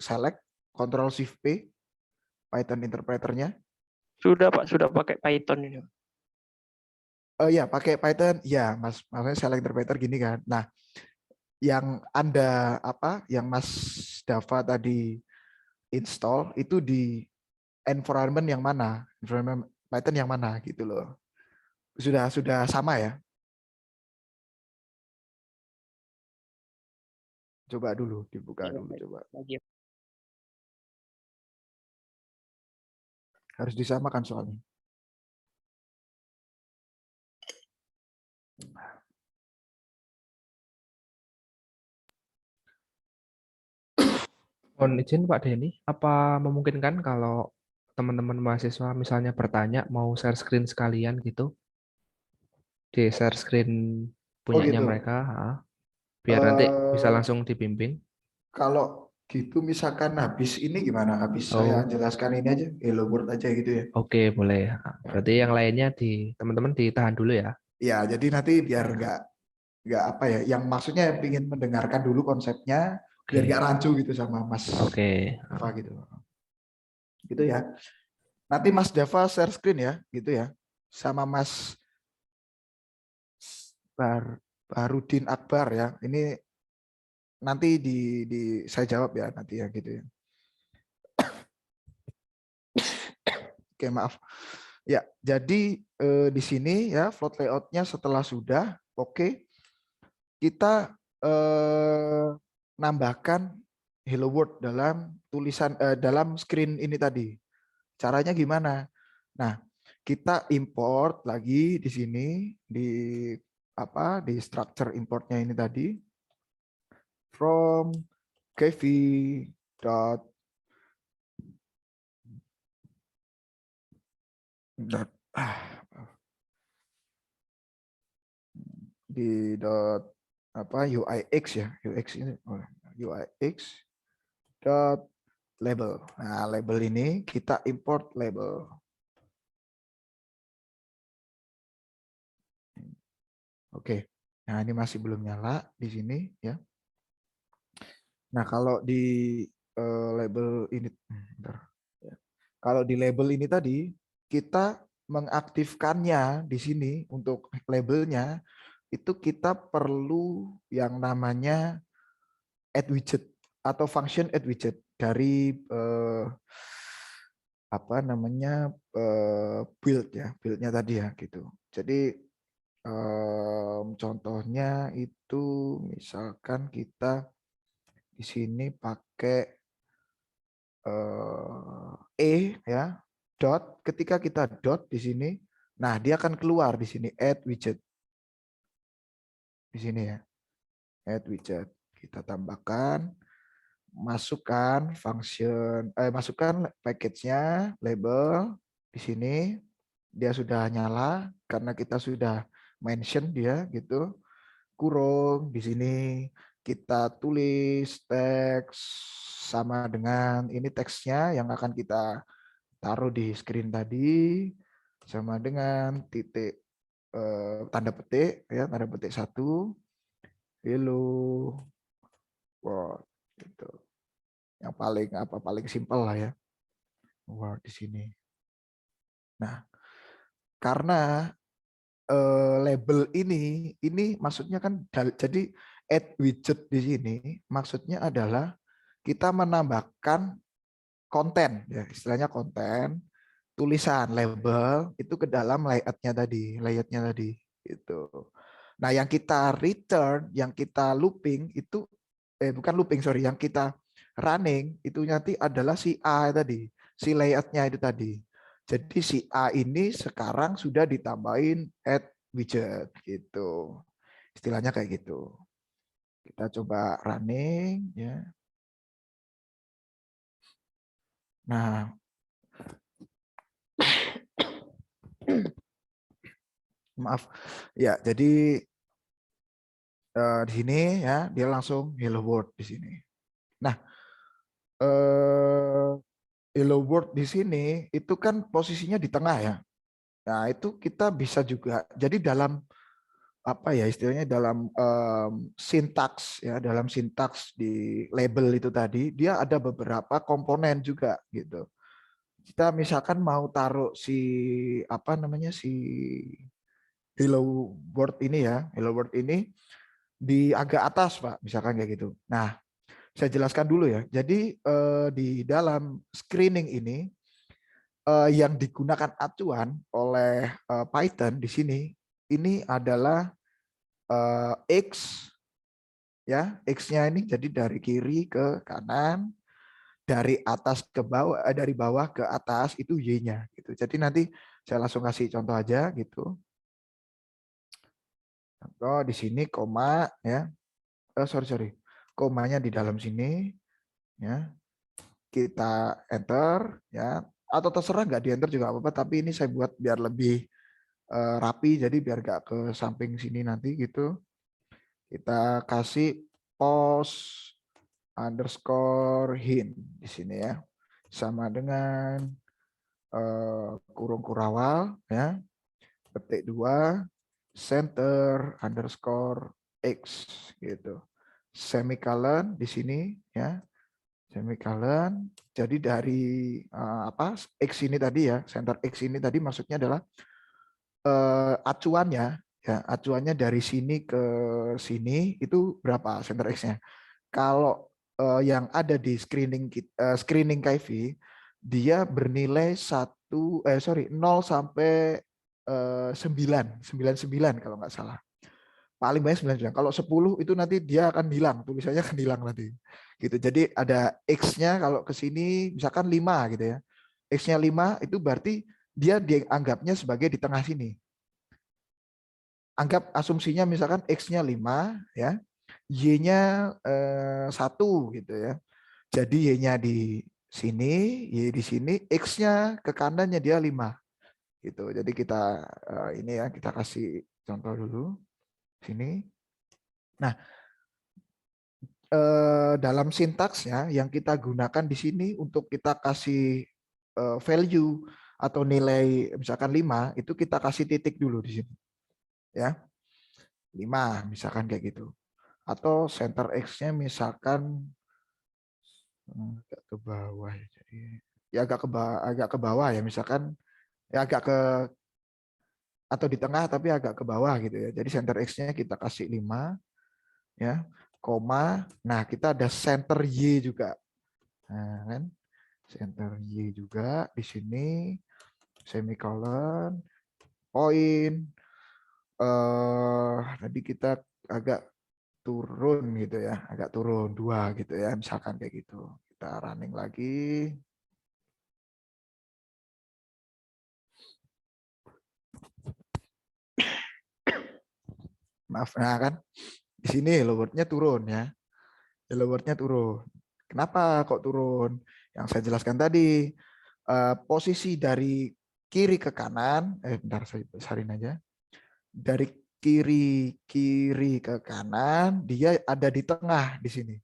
select, Ctrl Shift P, Python interpreternya. Sudah, Pak. Sudah pakai Python ini. Ya pakai Python, ya Mas, maksudnya select interpreter gini kan. Nah, yang Anda yang Mas Dava tadi install itu di environment yang mana? Environment Python yang mana gitu loh. Sudah sama ya? Coba dulu dibuka dulu coba. Harus disamakan soalnya. Mohon izin Pak Denny, apa memungkinkan kalau teman-teman mahasiswa misalnya bertanya mau share screen sekalian gitu, di share screen Oh punyanya gitu. mereka, biar nanti bisa Eh, langsung dibimbing. Kalau gitu misalkan habis ini gimana? Habis saya Oh, jelaskan ini aja, Hello World aja gitu ya. oke boleh. Ya, Berarti yang lainnya teman-teman ditahan dulu ya. ya jadi nanti biar nggak apa ya, yang maksudnya ingin mendengarkan dulu konsepnya biar Oke, nggak rancu gitu sama Mas oke. Dava gitu. Gitu ya. Nanti Mas Dava share screen ya, gitu ya. Sama Mas Bahrudin Akbar ya. Ini nanti saya jawab ya nanti ya gitu ya. Oke, maaf. Ya, jadi di sini ya float layout-nya setelah sudah oke, kita nambahkan Hello World dalam tulisan dalam screen ini tadi. Caranya gimana? Nah, kita import lagi di sini di structure importnya ini tadi from kv di UIX ya, UX ini UIX label. Nah, label ini kita import label. Oke. Nah, ini masih belum nyala di sini ya. Nah, kalau di label ini bentar. Kalau di label ini tadi kita mengaktifkannya di sini untuk labelnya itu kita perlu yang namanya add widget atau function add widget dari apa namanya build ya, buildnya tadi ya gitu. Jadi contohnya itu misalkan kita di sini pakai ya dot. Ketika kita dot di sini, nah dia akan keluar di sini add widget di sini ya, add widget. Kita tambahkan, masukkan function, masukkan package-nya, label di sini. Dia sudah nyala karena kita sudah mention dia gitu. Kurung di sini kita tulis teks sama dengan ini teksnya yang akan kita taruh di screen tadi sama dengan titik tanda petik ya, tanda petik 1 hello world gitu. Yang paling simpel lah ya. World di sini. Nah, karena label ini maksudnya kan jadi add widget di sini maksudnya adalah kita menambahkan konten ya, istilahnya konten tulisan label itu ke dalam layoutnya tadi gitu. Nah, yang kita return, yang kita looping itu bukan looping, sorry, yang kita running itu nanti adalah si A tadi, si layoutnya itu tadi. Jadi si A ini sekarang sudah ditambahin add widget gitu. Istilahnya kayak gitu. Kita coba running ya. Nah, maaf. Ya, jadi di sini ya dia langsung hello world di sini. Nah, hello world di sini itu kan posisinya di tengah ya. Nah, itu kita bisa juga. Jadi dalam apa ya istilahnya dalam sintaks ya, dalam sintaks di label itu tadi dia ada beberapa komponen juga gitu. Kita misalkan mau taruh si apa namanya si hello world ini ya, hello world ini di agak atas Pak, misalkan kayak gitu. Nah, saya jelaskan dulu ya. Jadi di dalam screening ini yang digunakan acuan oleh Python di sini ini adalah X ya, X-nya ini jadi dari kiri ke kanan, dari atas ke bawah, dari bawah ke atas itu Y-nya gitu. Jadi nanti saya langsung kasih contoh aja gitu. Contoh di sini koma ya. Sorry. Komanya di dalam sini ya. Kita enter ya, atau terserah nggak di enter juga apa-apa, tapi ini saya buat biar lebih rapi, jadi biar nggak ke samping sini nanti gitu. Kita kasih post underscore hint di sini ya, sama dengan kurung kurawal ya, petik 2 center underscore x gitu, semicolon di sini ya, semicolon. Jadi dari apa x ini tadi ya, center x ini tadi maksudnya adalah acuannya ya, acuannya dari sini ke sini itu berapa center x-nya. Kalau yang ada di screening KV dia bernilai 0 sampai 99 kalau nggak salah. Paling banyak 99. Kalau 10 itu nanti dia akan hilang, tulisannya akan hilang nanti. Gitu. Jadi ada X-nya kalau ke sini misalkan 5 gitu ya. X-nya 5 itu berarti dia dianggapnya sebagai di tengah sini. Anggap asumsinya misalkan X-nya 5 ya. Y-nya 1 gitu ya. Jadi Y-nya di sini, Y di sini, X-nya ke kanannya dia 5. Gitu. Jadi kita ini ya, kita kasih contoh dulu sini. Nah, dalam sintaksnya yang kita gunakan di sini untuk kita kasih value atau nilai misalkan 5 itu kita kasih titik dulu di sini. Ya. 5 misalkan kayak gitu. Atau center X-nya misalkan agak ke bawah ya. Jadi ya agak ke bawah ya, misalkan ya agak ke atau di tengah tapi agak ke bawah gitu ya. Jadi center X-nya kita kasih 5 ya, koma. Nah, kita ada center Y juga. Nah, kan? center Y juga di sini, semicolon, poin. Tadi kita agak turun gitu ya, agak turun 2 gitu ya, misalkan kayak gitu. Kita running lagi. Maaf, nah kan di sini hello world-nya turun ya. Hello world-nya turun. Kenapa kok turun? Yang saya jelaskan tadi, posisi dari kiri ke kanan, bentar saya besarin aja. Dari kiri ke kanan, dia ada di tengah di sini.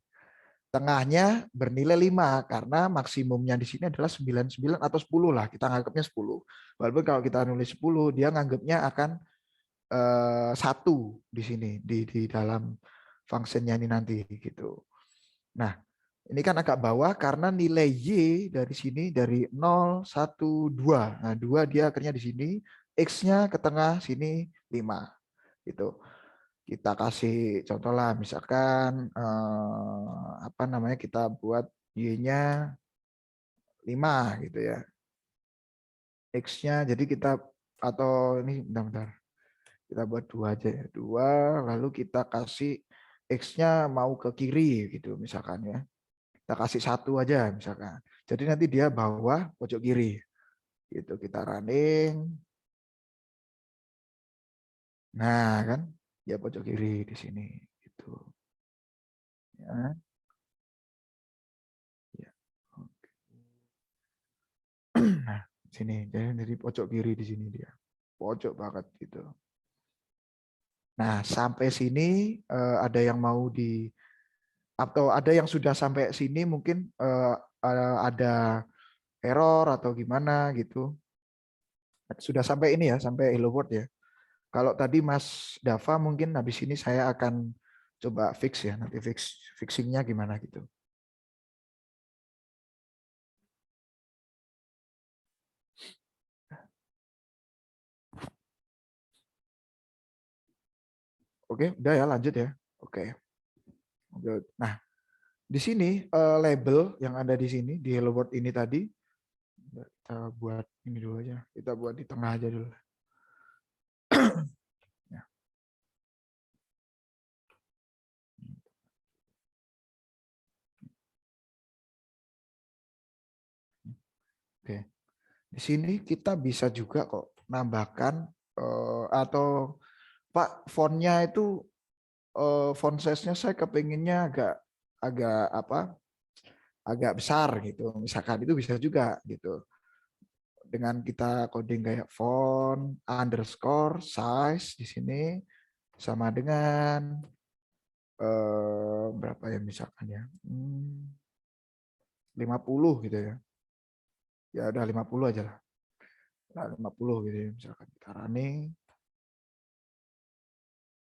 Tengahnya bernilai 5 karena maksimumnya di sini adalah 99 atau 10 lah, kita nganggapnya 10. Walaupun kalau kita nulis 10, dia nganggapnya akan 1 di sini di dalam fungsinya ini nanti gitu. Nah, ini kan agak bawah karena nilai Y dari sini dari 0, 1, 2. Nah, 2 dia akhirnya di sini, X-nya ke tengah sini 5. Gitu. Kita kasih contoh lah, misalkan apa namanya, kita buat Y-nya 5 gitu ya. X-nya jadi kita, atau ini bentar. Kita buat 2 aja ya. 2, lalu kita kasih X-nya mau ke kiri gitu misalkan ya. Kita kasih 1 aja misalkan. Jadi nanti dia bawah pojok kiri. Gitu, kita running. Nah, kan dia pojok kiri di sini gitu. Ya. Ya. Oke. Nah, sini jadi pojok kiri di sini dia. Pojok banget gitu. Nah, sampai sini ada yang mau atau ada yang sudah sampai sini mungkin ada error atau gimana gitu. Sudah sampai ini ya, sampai hello world ya. Kalau tadi Mas Dava mungkin habis ini saya akan coba fix ya, nanti fixingnya gimana gitu. Oke, udah ya, lanjut ya. Oke. Nah, di sini label yang ada di sini di hello world ini tadi, kita buat ini dulu aja. Kita buat di tengah aja dulu. Ya. Oke. Di sini kita bisa juga kok nambahkan atau Pak fontnya itu font size-nya saya kepinginnya agak besar gitu. Misalkan itu bisa juga gitu. Dengan kita coding kayak font underscore size di sini sama dengan berapa ya misalkan ya. 50 gitu ya. Ya udah 50 aja lah. Nah, 50 gitu ya misalkan kita running.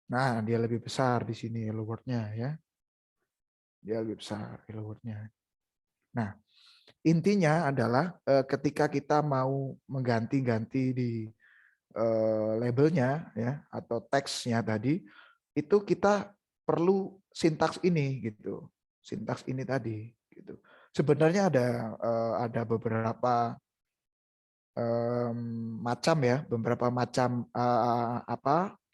Nah, dia lebih besar di sini hello world-nya ya. Dia lebih besar hello world-nya. Nah, intinya adalah ketika kita mau mengganti-ganti di labelnya ya atau teksnya tadi, itu kita perlu sintaks ini gitu. Sintaks ini tadi gitu. Sebenarnya ada beberapa macam ya, beberapa macam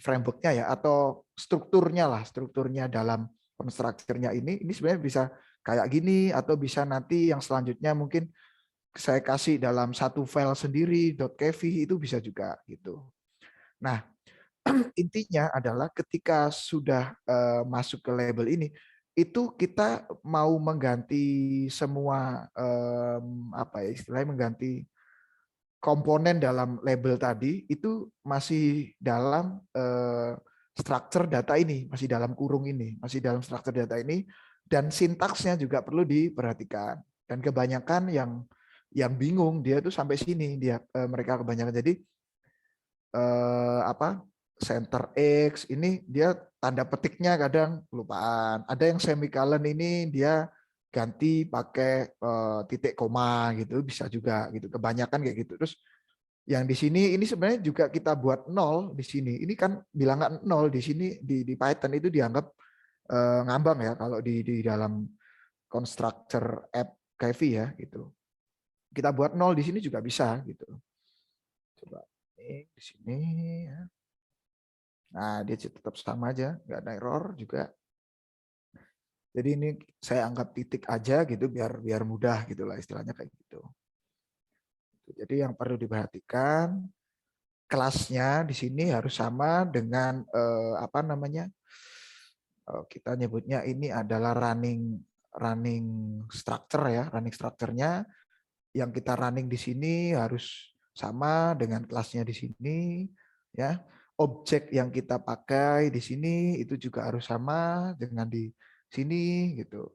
framework-nya ya atau strukturnya dalam constructor-nya ini sebenarnya bisa kayak gini atau bisa nanti yang selanjutnya mungkin saya kasih dalam satu file sendiri .kv itu bisa juga gitu. Nah, intinya adalah ketika sudah masuk ke label ini itu kita mau mengganti semua apa ya istilahnya mengganti komponen dalam label tadi itu masih dalam structure data ini, masih dalam kurung ini, masih dalam structure data ini, dan sintaksnya juga perlu diperhatikan. Dan kebanyakan yang bingung dia tuh sampai sini dia mereka kebanyakan jadi center X ini dia tanda petiknya kadang kelupaan. Ada yang semicolon ini dia ganti pakai titik koma gitu bisa juga gitu. Kebanyakan kayak gitu. Terus yang di sini ini sebenarnya juga kita buat 0 di sini. Ini kan bilangan 0 di sini di Python itu dianggap ngambang ya kalau di dalam constructor app KV ya gitu. kita buat 0 di sini juga bisa gitu. Coba ini di sini ya. Nah, dia tetap sama aja, nggak ada error juga. Jadi ini saya anggap titik aja gitu biar mudah gitulah istilahnya kayak gitu. Jadi yang perlu diperhatikan kelasnya di sini harus sama dengan apa namanya? Kita nyebutnya ini adalah running structure ya. Running structure-nya yang kita running di sini harus sama dengan kelasnya di sini ya. Objek yang kita pakai di sini itu juga harus sama dengan di sini gitu.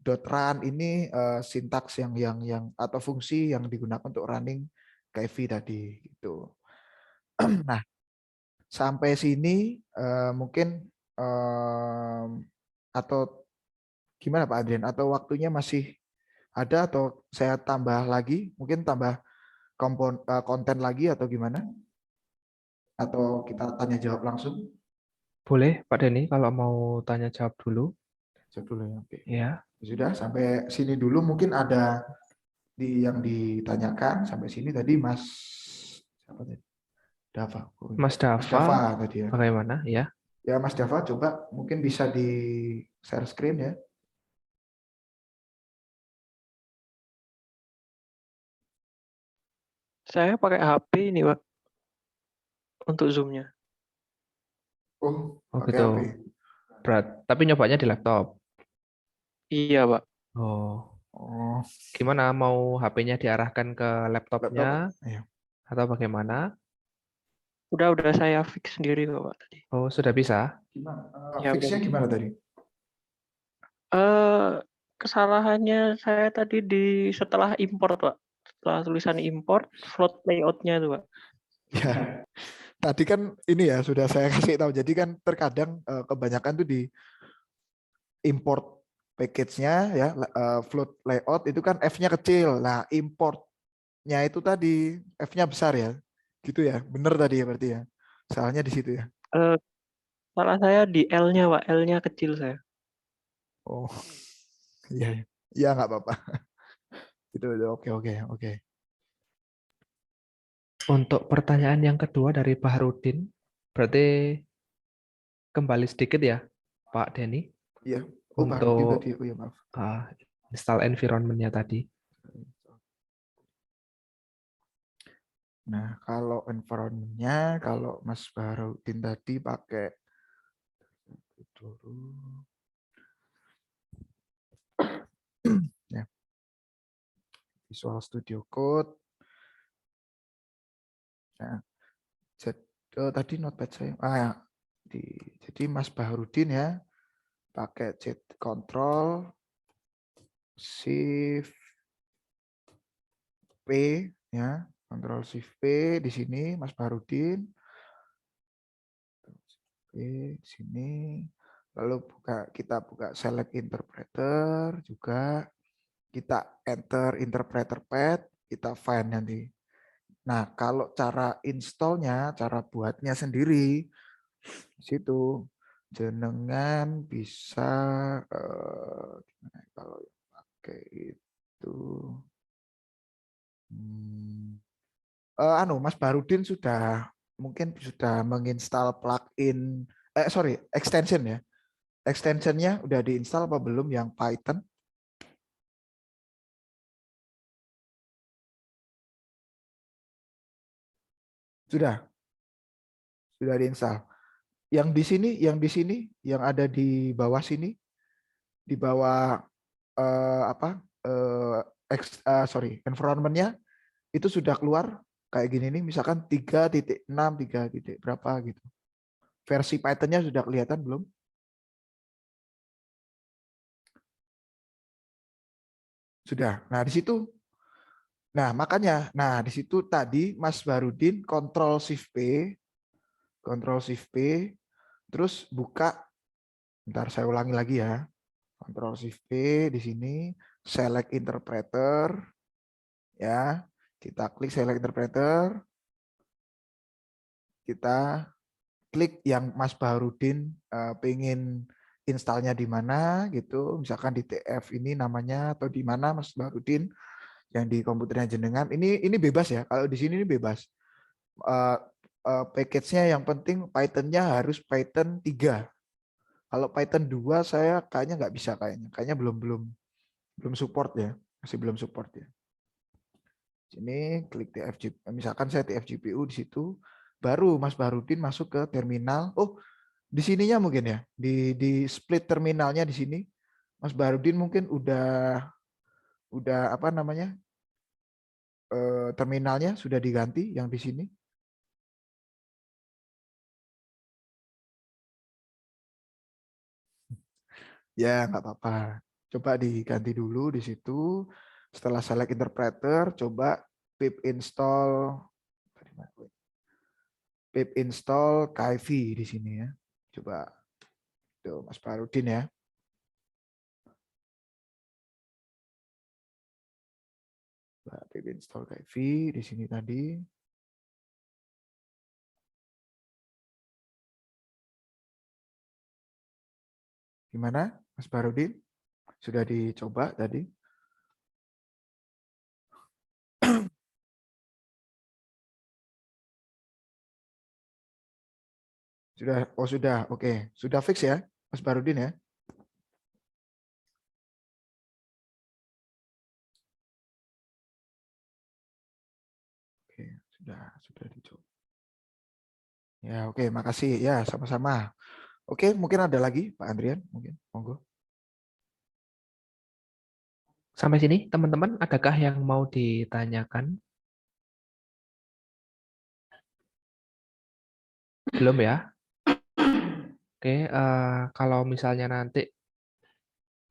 .run ini sintaks yang atau fungsi yang digunakan untuk running KV tadi gitu. Nah, sampai sini mungkin atau gimana Pak Adrian? Atau waktunya masih ada atau saya tambah lagi? Mungkin tambah konten lagi atau gimana? Atau kita tanya jawab langsung? Boleh, Pak Denny, kalau mau tanya jawab dulu. Jawab dulu ya. Oke. Ya, Sudah sampai sini dulu. Mungkin ada yang ditanyakan sampai sini tadi Mas siapa tadi? Dava. Mas Mas Dava Dava, tadi ya. bagaimana? Ya, Ya Mas Dava coba mungkin bisa di share screen ya. Saya pakai HP ini, Pak, untuk Zoom-nya. Oh, oh pakai gitu. HP. Tapi nyobanya di laptop. Iya, Pak. Oh, Oh, gimana? Mau HP-nya diarahkan ke laptopnya laptop. Iya. atau bagaimana? Udah saya fix sendiri kok, Pak, tadi. Oh, sudah bisa? Gimana? Ya, udah Fixnya bisa. gimana tadi? Kesalahannya saya tadi setelah import, Pak. Setelah tulisan import, float layout-nya tuh, Pak. Ya, tadi kan ini ya sudah saya kasih tahu. Jadi kan terkadang kebanyakan tuh di import package-nya ya float layout itu kan F-nya kecil. Nah, importnya itu tadi F-nya besar ya. Gitu ya. Benar tadi ya berarti ya. Salahnya di situ ya. Eh, Salah saya di L-nya, Pak. L-nya kecil saya. Oh, iya. Iya nggak apa-apa. Itu oke oke oke. Untuk pertanyaan yang kedua dari Baharudin, berarti kembali sedikit ya, Pak Denny, Iya. Oh, Baharudin untuk tadi. Oh ya maaf. install environment-nya tadi. Nah, kalau environment-nya, kalau Mas Baharudin tadi pakai ya, Visual Studio Code. Nah, tadi notepad saya. Ya, jadi Mas Baharudin ya pakai Ctrl Shift P ya, Ctrl Shift P di sini Mas Baharudin. Di sini. Lalu kita buka Select Interpreter juga. Kita enter interpreter path, kita find nanti. Nah, kalau cara installnya, cara buatnya sendiri, di situ jenengan bisa kalau pakai itu, Mas Barudin sudah mungkin sudah menginstal plugin, extension ya, extensionnya udah diinstal apa belum yang Python? Sudah diinstal. Yang di sini, yang ada di bawah sini, di bawah environment-nya itu sudah keluar kayak gini nih, misalkan 3.6, 3. Berapa gitu. Versi Python-nya sudah kelihatan belum? Sudah. Nah, di situ. Nah, makanya, di situ tadi Mas Barudin Ctrl Shift P, terus buka. Bentar saya ulangi lagi ya. Ctrl Shift P di sini, select interpreter ya. Kita klik select interpreter. Kita klik yang Mas Baharudin pengen installnya di mana gitu. Misalkan di TF ini namanya atau di mana Mas Baharudin. yang di komputernya jenengan. Ini bebas ya. Kalau di sini ini bebas. Package-nya yang penting Python-nya harus Python 3. Kalau Python 2 saya kayaknya nggak bisa kayaknya. Kayaknya belum support ya. Masih belum support ya. Sini klik TFGPU. Misalkan saya TFGPU di situ, baru Mas Bahrudin masuk ke terminal. Oh, di sininya mungkin ya. Di split terminalnya di sini. Mas Bahrudin mungkin udah apa namanya? Terminalnya sudah diganti yang di sini. Ya, nggak apa-apa. Coba diganti dulu di situ. Setelah select interpreter, coba pip install KIV di sini ya. Coba tuh Mas Farudin ya. Coba pip install KIV di sini tadi. Gimana Mas Farudin? Sudah dicoba tadi? Sudah, oh sudah, oke. Sudah fix ya, Mas Barudin ya? Oke, sudah dicoba. Ya, oke, makasih. Ya, sama-sama. Oke, mungkin ada lagi Pak Andrian, mungkin. Monggo. Sampai sini, teman-teman, adakah yang mau ditanyakan? Belum ya? Oke, kalau misalnya nanti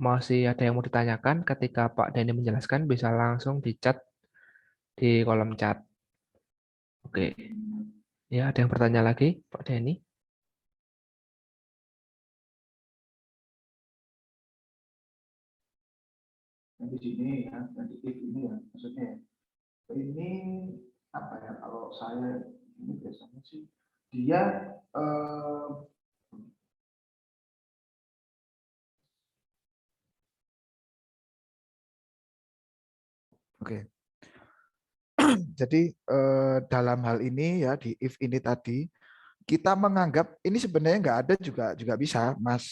masih ada yang mau ditanyakan, ketika Pak Denny menjelaskan, bisa langsung di chat di kolom chat. Oke, ya ada yang bertanya lagi, Pak Denny? Di sini ya, nanti ini ya, maksudnya ini apa ya? Kalau saya ini biasanya sih dia oke. Jadi dalam hal ini ya di if ini tadi kita menganggap ini sebenarnya nggak ada juga bisa Mas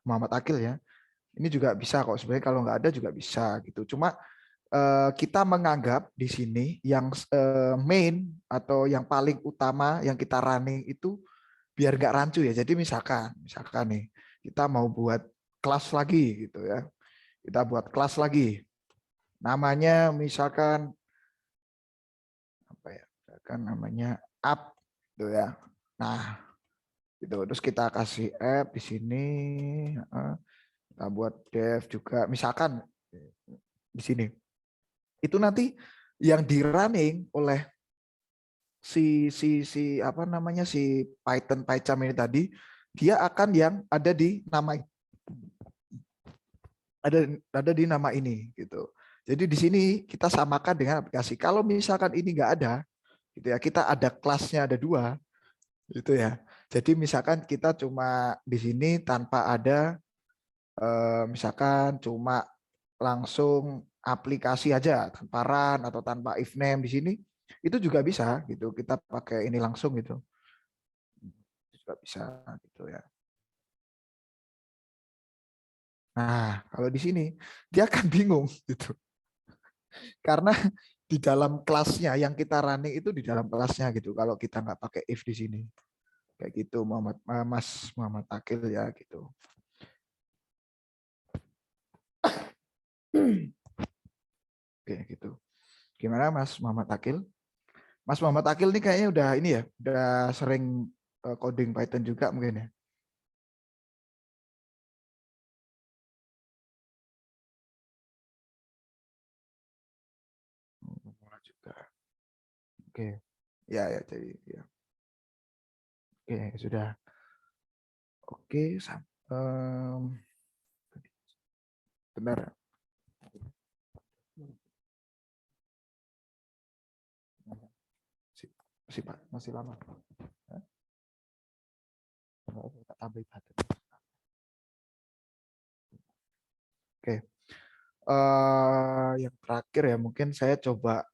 Muhammad Akil ya. Ini juga bisa kok sebenarnya kalau nggak ada juga bisa gitu. Cuma kita menganggap di sini yang main atau yang paling utama yang kita running itu biar nggak rancu ya. Jadi misalkan nih kita mau buat kelas lagi gitu ya. Kita buat kelas lagi. Namanya misalkan apa ya? Misalkan namanya app gitu ya. Nah, gitu. Terus kita kasih app di sini. Kita buat dev juga. Misalkan di sini. Itu nanti yang di running oleh si apa namanya si Python PyCharm ini tadi, dia akan yang ada di nama di nama ini gitu. Jadi di sini kita samakan dengan aplikasi. Kalau misalkan ini nggak ada, gitu ya, kita ada kelasnya ada 2, gitu ya. Jadi misalkan kita cuma di sini tanpa ada, misalkan cuma langsung aplikasi aja tanpa run atau tanpa if name di sini, itu juga bisa gitu. Kita pakai ini langsung gitu. Juga bisa gitu ya. Nah, kalau di sini dia akan bingung gitu. Karena di dalam kelasnya yang kita running itu di dalam kelasnya gitu. Kalau kita nggak pakai if di sini. Kayak gitu Mas Muhammad Akil ya gitu. Oke gitu. Gimana Mas Muhammad Akil? Mas Muhammad Akil ini kayaknya udah ini ya, udah sering coding Python juga mungkin ya. Juga. Oke. Ya ya jadi ya. Oke, sudah. Oke, benar. Masih Pak, masih lama. Kita tambah baterai. Oke. Yang terakhir ya, mungkin saya coba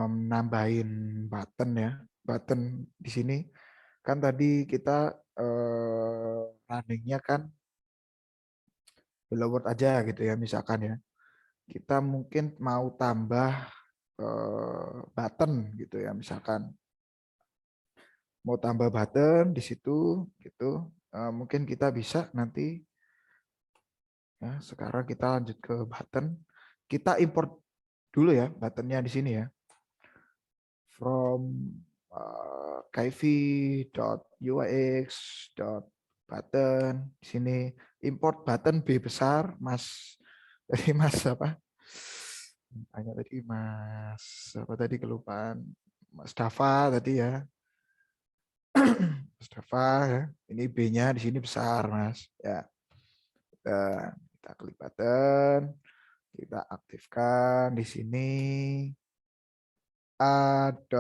nambahin button ya. Button di sini kan tadi kita runningnya kan hello world aja gitu ya, misalkan ya. Kita mungkin mau tambah button gitu ya, misalkan mau tambah button di situ gitu. Mungkin kita bisa nanti ya, sekarang kita lanjut ke button. Kita import dulu ya buttonnya di sini ya. From kv.uix.button di sini import button B besar, Mas. Tadi Mas apa? Tanya tadi Mas apa tadi, kelupaan. Mas Dava tadi ya. Mas Dava ya. Ini B-nya di sini besar, Mas. Ya. Kita klik button, kita aktifkan di sini add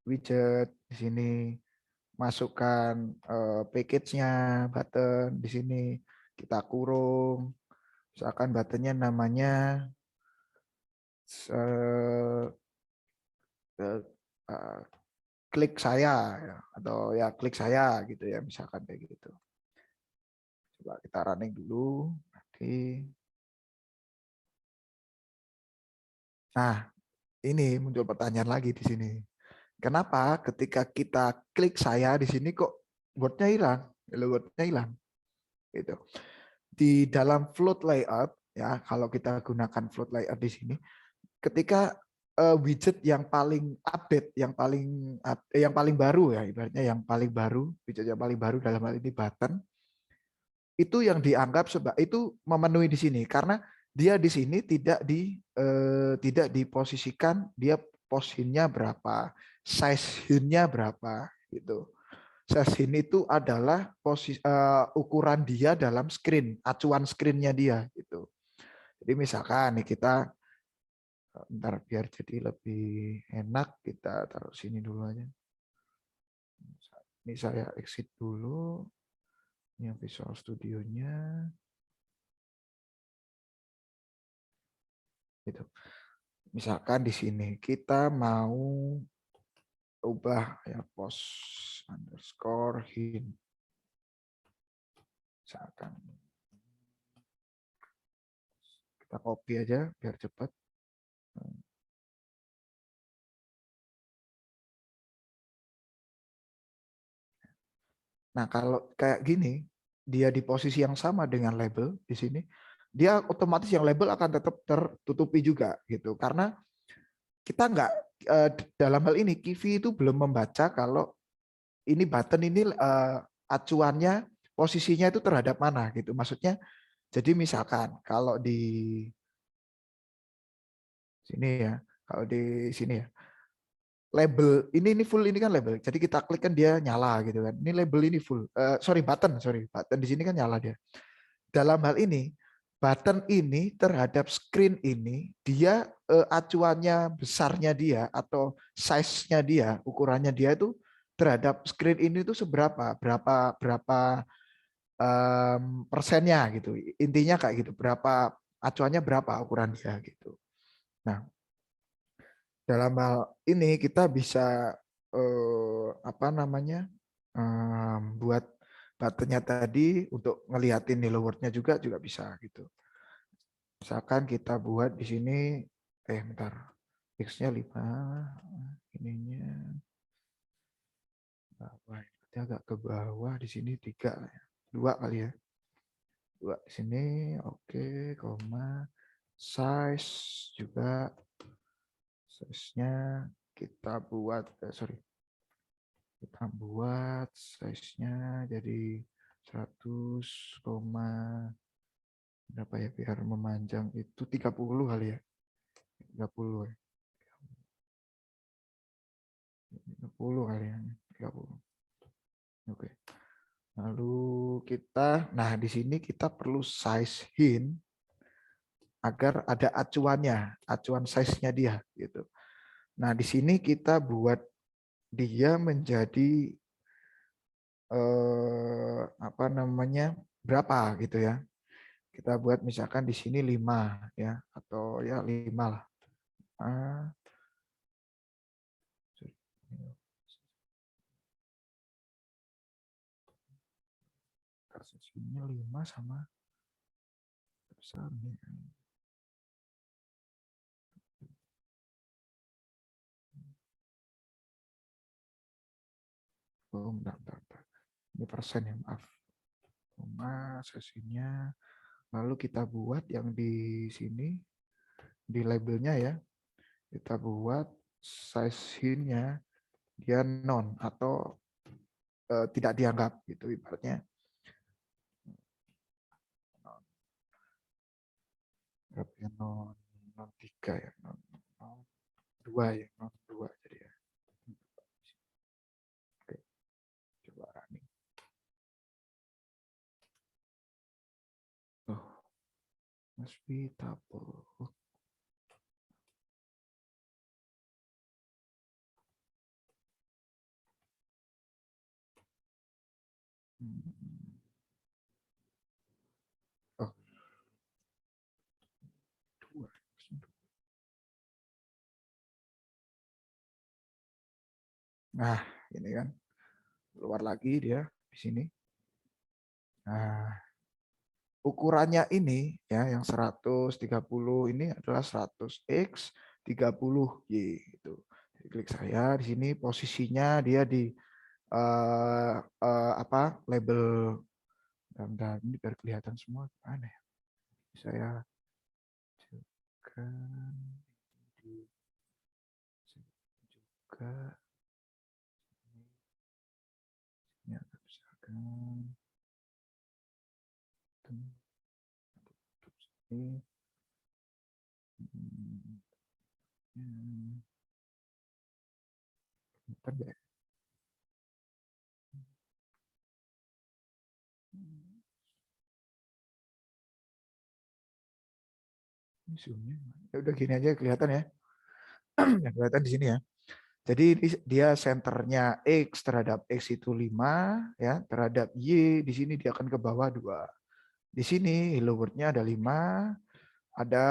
widget di sini, masukkan package-nya button di sini, kita kurung, misalkan buttonnya namanya klik saya ya, atau ya klik saya gitu ya, misalkan kayak gitu. Coba kita running dulu nanti. Nah, ini muncul pertanyaan lagi di sini. Kenapa ketika kita klik saya di sini kok word-nya hilang, word-nya hilang, gitu. Di dalam float layout ya, kalau kita gunakan float layout di sini, ketika widget yang paling update, yang paling baru ya, ibaratnya yang paling baru, widget yang paling baru dalam hal ini button, itu yang dianggap itu memenuhi di sini karena dia di sini tidak diposisikan, dia posisinya berapa, size hint-nya berapa gitu. Size hint itu adalah ukuran dia dalam screen, acuan screen-nya dia gitu. Jadi misalkan nih kita bentar biar jadi lebih enak, kita taruh sini dulu aja. Ini saya exit dulu. Ini Visual Studio-nya. Gitu. Misalkan di sini kita mau ubah ya post underscore hint. Misalkan kita copy aja biar cepat. Nah, kalau kayak gini, dia di posisi yang sama dengan label di sini, dia otomatis yang label akan tetap tertutupi juga gitu. Karena kita nggak dalam hal ini Kivi itu belum membaca kalau ini button ini acuannya posisinya itu terhadap mana gitu. Maksudnya jadi misalkan kalau di sini ya, kalau di sini ya, label ini full, ini kan label. Jadi kita klik kan dia nyala gitu kan. Ini label ini full. Button di sini kan nyala dia. Dalam hal ini button ini terhadap screen ini dia acuannya besarnya dia atau size-nya dia, ukurannya dia itu terhadap screen ini itu seberapa, berapa persennya gitu. Intinya kayak gitu, berapa acuannya berapa ukuran dia gitu. Nah, dalam hal ini kita bisa buat buttonnya tadi untuk ngeliatin nilai word-nya juga bisa gitu. Misalkan kita buat di sini, bentar, X-nya 5, ininya bawah, agak ke bawah di sini 3, 2 kali ya. 2 di sini, oke, koma, size juga, size-nya kita buat, kita buat size-nya jadi 100, berapa ya biar memanjang itu 30 kali ya. 30 ya. 30 kali ya. 30. Oke. Lalu kita, nah di sini kita perlu size hint agar ada acuannya, acuan size-nya dia gitu. Nah, di sini kita buat dia menjadi berapa gitu ya. Kita buat misalkan di sini 5 ya, atau ya 5 lah. Sesinya 5 sama besar nih. Oh, bentar. Ini persen ya, maaf. Sesinya. Lalu kita buat yang di sini, di labelnya ya. Kita buat size hint-nya dia non atau tidak dianggap gitu ibaratnya. Berapa ya, non 3 ya, non 2 ya, non 2 jadi ya. Oke, coba running. Oh, must be double. Oh, 2. Nah, ini kan keluar lagi dia di sini. Nah, ukurannya ini ya yang 130 ini adalah 100x 30y gitu. Jadi klik saya di sini, posisinya dia di label, bentar, ini biar kelihatan semua gimana ya. Saya juga ini agak besarkan. Bentar ya. Ini zoomnya ya udah gini aja kelihatan ya. Yang kelihatan di sini ya. Jadi dia senternya X terhadap X itu 5 ya, terhadap Y di sini dia akan ke bawah 2. Di sini hello world-nya ada 5, ada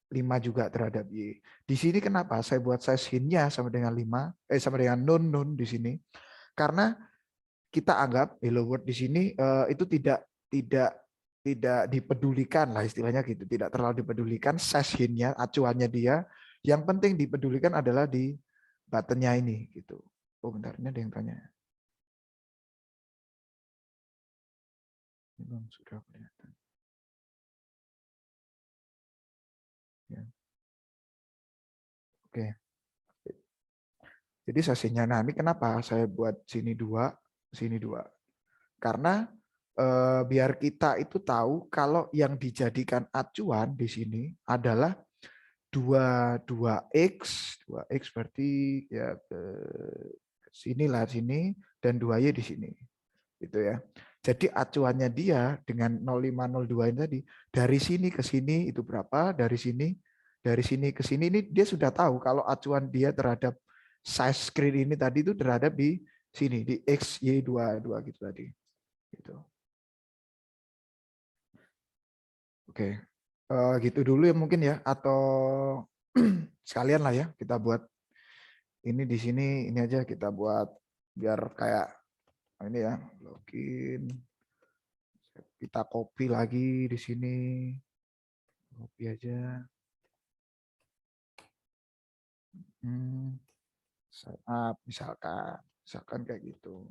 5 juga terhadap Y. Di sini kenapa saya buat size hint-nya sama dengan 5, sama dengan non di sini? Karena kita anggap hello world di sini itu tidak dipedulikan lah istilahnya gitu, tidak terlalu dipedulikan size hint-nya, acuannya dia. Yang penting dipedulikan adalah di buttonnya ini gitu. Oh bentar, ini ada yang tanya. Belum sudah kelihatan. Ya. Oke. Jadi sesinya, nah ini kenapa saya buat sini 2, sini 2. Karena biar kita itu tahu kalau yang dijadikan acuan di sini adalah 2x berarti ya sinilah sini dan 2y di sini. Gitu ya. Jadi acuannya dia dengan 0502 ini tadi dari sini ke sini itu berapa, dari sini ke sini ini dia sudah tahu kalau acuan dia terhadap size screen ini tadi itu terhadap di sini di x y 22 gitu tadi. Gitu. Oke. Gitu dulu ya mungkin ya, atau sekalian lah ya kita buat ini di sini, ini aja kita buat biar kayak ini ya, login. Kita copy lagi di sini. Copy aja. Sign up misalkan kayak gitu.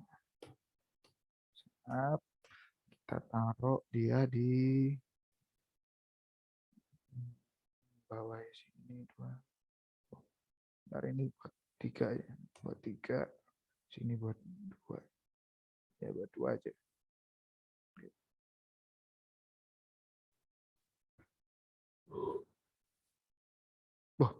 Sign up, kita taruh dia di bawah sini 2. Dari ini buat 3 ya, buat 3, sini buat 2. Ya buat 2 aja. Wah.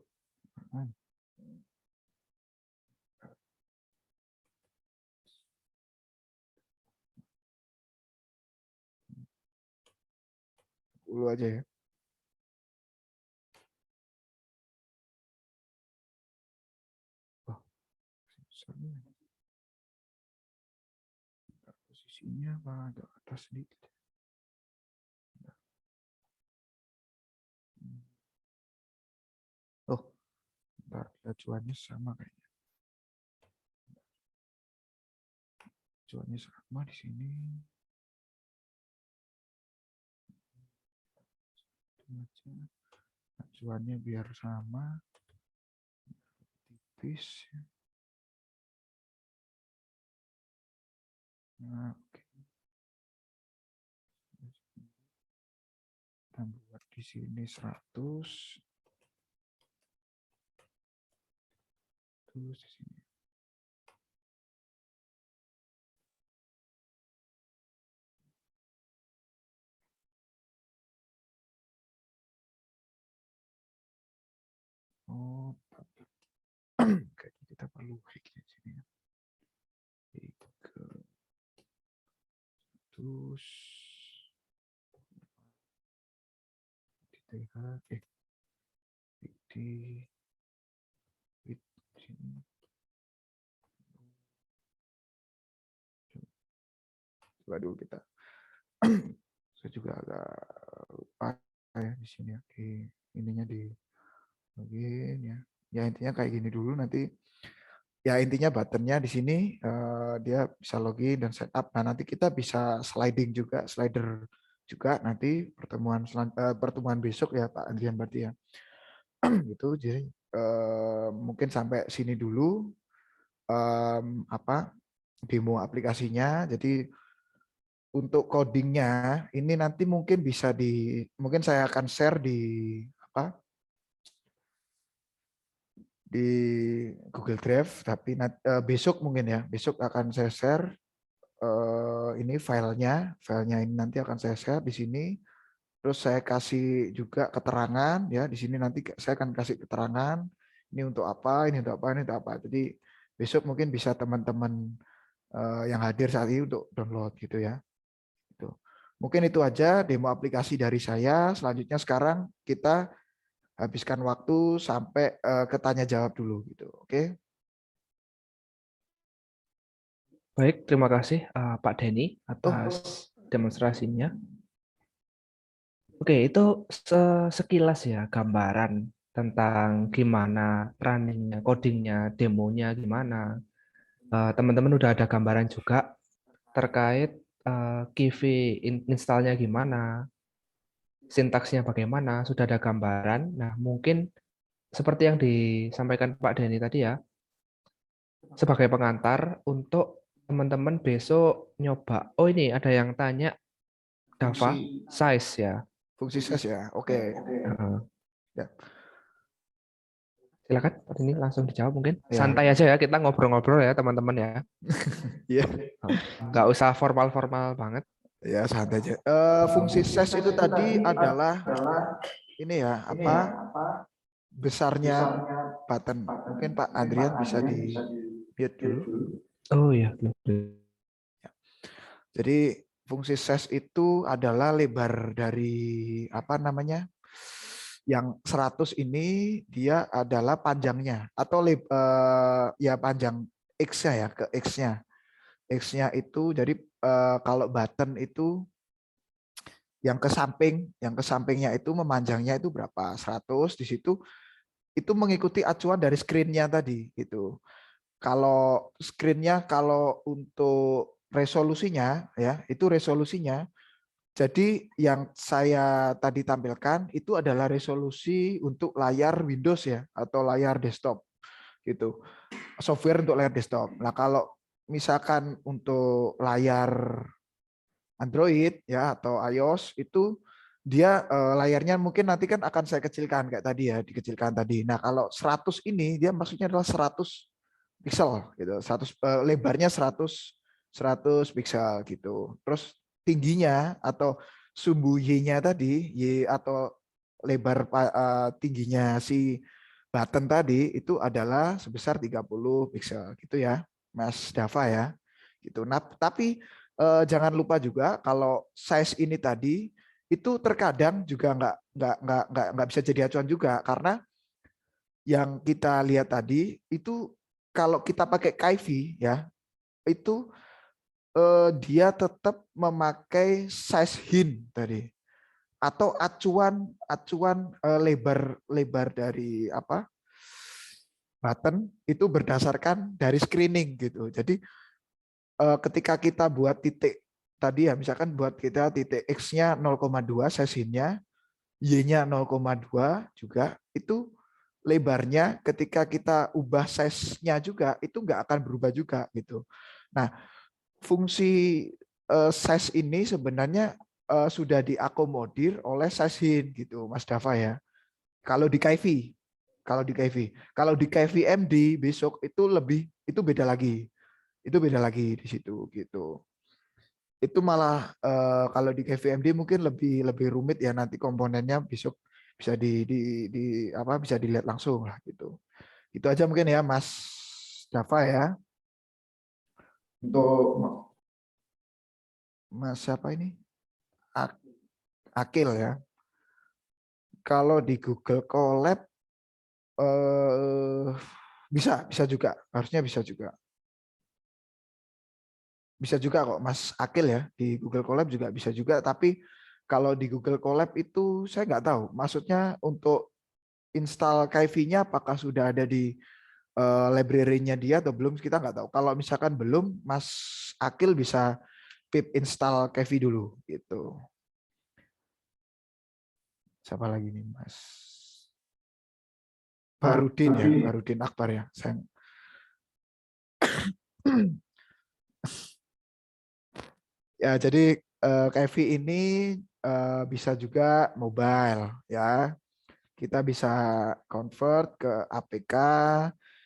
Dulu aja ya. Wah. Posisinya apa agak atas sedikit. Bentar, acuannya sama kayaknya. Acuannya sama di sini. Acuannya biar sama. Tipis. Nah, oke. Kita buat di sini 100. Terus di sini. Oh, kayaknya kita perlu fix di sini. Terus di sini. Coba dulu kita. Saya juga agak lupa ya di sini ya. Ininya di login ya. Ya intinya kayak gini dulu nanti. Ya intinya buttonnya di sini dia bisa login dan setup. Nah nanti kita bisa sliding juga, slider juga nanti pertemuan besok ya Pak Andrian berarti ya. Gitu. Jadi mungkin sampai sini dulu demo aplikasinya. Jadi untuk codingnya ini nanti mungkin bisa mungkin saya akan share di Google Drive, tapi besok mungkin ya, besok akan saya share ini filenya ini nanti akan saya share di sini. Terus saya kasih juga keterangan ya, di sini nanti saya akan kasih keterangan ini untuk apa, ini untuk apa, ini untuk apa. Jadi besok mungkin bisa teman-teman yang hadir saat ini untuk download gitu ya. Itu. Mungkin itu aja demo aplikasi dari saya. Selanjutnya sekarang kita habiskan waktu sampai ke tanya jawab dulu gitu. Oke. Baik, terima kasih Pak Denny atas demonstrasinya. Oke, itu sekilas ya gambaran tentang gimana runningnya, codingnya, demonya gimana. Teman-teman udah ada gambaran juga terkait Kivy installnya gimana, sintaksnya bagaimana, sudah ada gambaran. Nah, mungkin seperti yang disampaikan Pak Denny tadi ya, sebagai pengantar untuk teman-teman besok nyoba. Oh ini ada yang tanya Java size ya. Fungsi size ya. Oke. Ya. Silakan Pak Denny langsung dijawab mungkin. Ya. Santai aja ya, kita ngobrol-ngobrol ya teman-teman ya. Iya. Nggak usah formal-formal banget. Ya santai aja. Fungsi size itu tadi adalah ini ya besarnya button. Mungkin Pak Andrian bisa di mute dulu. Oh iya. Jadi fungsi size itu adalah lebar dari yang 100 ini dia adalah panjangnya atau ya panjang X-nya ya ke X-nya. X-nya itu jadi kalau button itu yang ke sampingnya itu memanjangnya itu berapa? 100 di situ itu mengikuti acuan dari screen-nya tadi gitu. Kalau screen-nya kalau untuk resolusinya ya, itu resolusinya. Jadi yang saya tadi tampilkan itu adalah resolusi untuk layar Windows ya atau layar desktop gitu. Software untuk layar desktop. Nah, kalau misalkan untuk layar Android ya atau iOS itu dia layarnya mungkin nanti kan akan saya kecilkan kayak tadi ya, dikecilkan tadi. Nah, kalau 100 ini dia maksudnya adalah 100 pixel gitu. 100 lebarnya 100 pixel gitu. Terus tingginya atau sumbu Y-nya tadi, Y atau lebar tingginya si button tadi itu adalah sebesar 30 pixel gitu ya, Mas Dava ya. Gitu. Nah, tapi jangan lupa juga kalau size ini tadi itu terkadang juga nggak bisa jadi acuan juga karena yang kita lihat tadi itu kalau kita pakai Kivy ya itu dia tetap memakai size hint tadi atau acuan lebar dari button itu berdasarkan dari screening gitu. Jadi ketika kita buat titik tadi ya, misalkan buat kita titik X-nya 0,2 size-nya, Y-nya 0,2 juga, itu lebarnya ketika kita ubah size-nya juga itu nggak akan berubah juga gitu. Nah, fungsi size ini sebenarnya sudah diakomodir oleh size hint gitu, Mas Dava ya. Kalau di KV, kalau di KVMD besok itu beda lagi, di situ gitu. Itu malah kalau di KVMD mungkin lebih rumit ya, nanti komponennya besok bisa bisa dilihat langsung lah gitu. Itu aja mungkin ya Mas Dava ya. Untuk Mas siapa ini? Akil ya. Kalau di Google Colab bisa juga, harusnya bisa juga. Bisa juga kok Mas Akil ya, di Google Colab juga bisa juga, tapi kalau di Google Colab itu saya nggak tahu, maksudnya untuk install KV-nya apakah sudah ada di library-nya dia atau belum, kita nggak tahu. Kalau misalkan belum, Mas Akil bisa pip install KV dulu gitu. Siapa lagi nih Mas? Barudin ya, Barudin Akbar ya. Ya, jadi KV ini bisa juga mobile ya. Kita bisa convert ke APK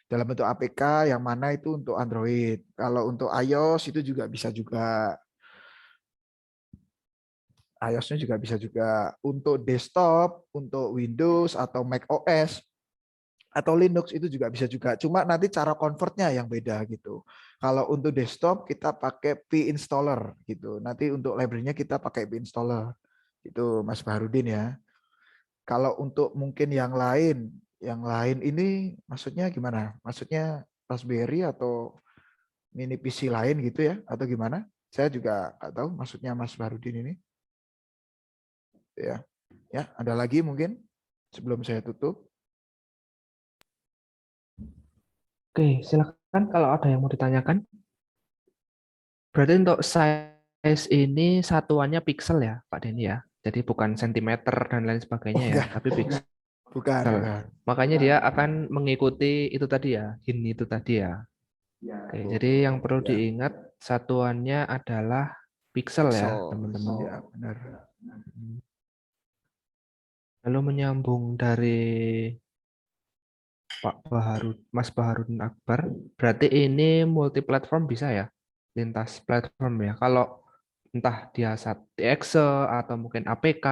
dalam bentuk APK yang mana itu untuk Android. Kalau untuk iOS itu juga bisa juga. iOS-nya juga bisa juga. Untuk desktop, untuk Windows atau Mac OS atau Linux itu juga bisa juga. Cuma nanti cara convertnya yang beda gitu. Kalau untuk desktop kita pakai pinstaller gitu. Nanti untuk library-nya kita pakai pinstaller. Itu Mas Baharudin ya. Kalau untuk mungkin yang lain ini maksudnya gimana? Maksudnya Raspberry atau mini PC lain gitu ya? Atau gimana? Saya juga nggak tahu maksudnya Mas Baharudin ini. Ya, ada lagi mungkin sebelum saya tutup. Oke, silakan kalau ada yang mau ditanyakan. Berarti untuk size ini satuannya pixel ya, Pak Denny ya. Jadi bukan sentimeter dan lain sebagainya Oh ya, enggak, tapi pixel. bukan. Makanya dia akan mengikuti itu tadi ya, hint itu tadi ya. Oke, jadi yang perlu diingat satuannya adalah pixel ya, Pixel. teman-teman. Ya, benar. Lalu menyambung dari Mas Baharudin Akbar, berarti ini multi platform bisa ya, lintas platform ya. Kalau entah dia exe atau mungkin APK,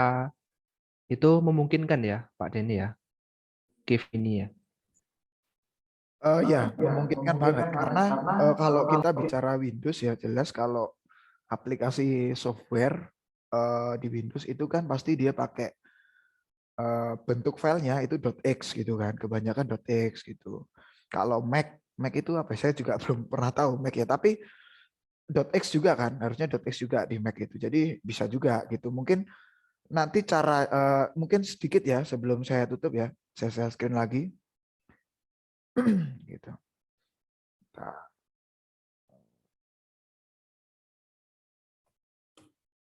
itu memungkinkan ya, Pak Denny ya, GIF ini ya. Ya, memungkinkan banget karena kalau kita bicara Windows ya jelas kalau aplikasi software di Windows itu kan pasti dia pakai bentuk filenya itu .x gitu kan, kebanyakan .x gitu. Kalau Mac itu apa? Saya juga belum pernah tahu Mac ya, tapi .x juga kan, harusnya .x juga di Mac itu. Jadi bisa juga gitu. Mungkin nanti cara mungkin sedikit ya sebelum saya tutup ya, saya screen lagi. Gitu. Nah,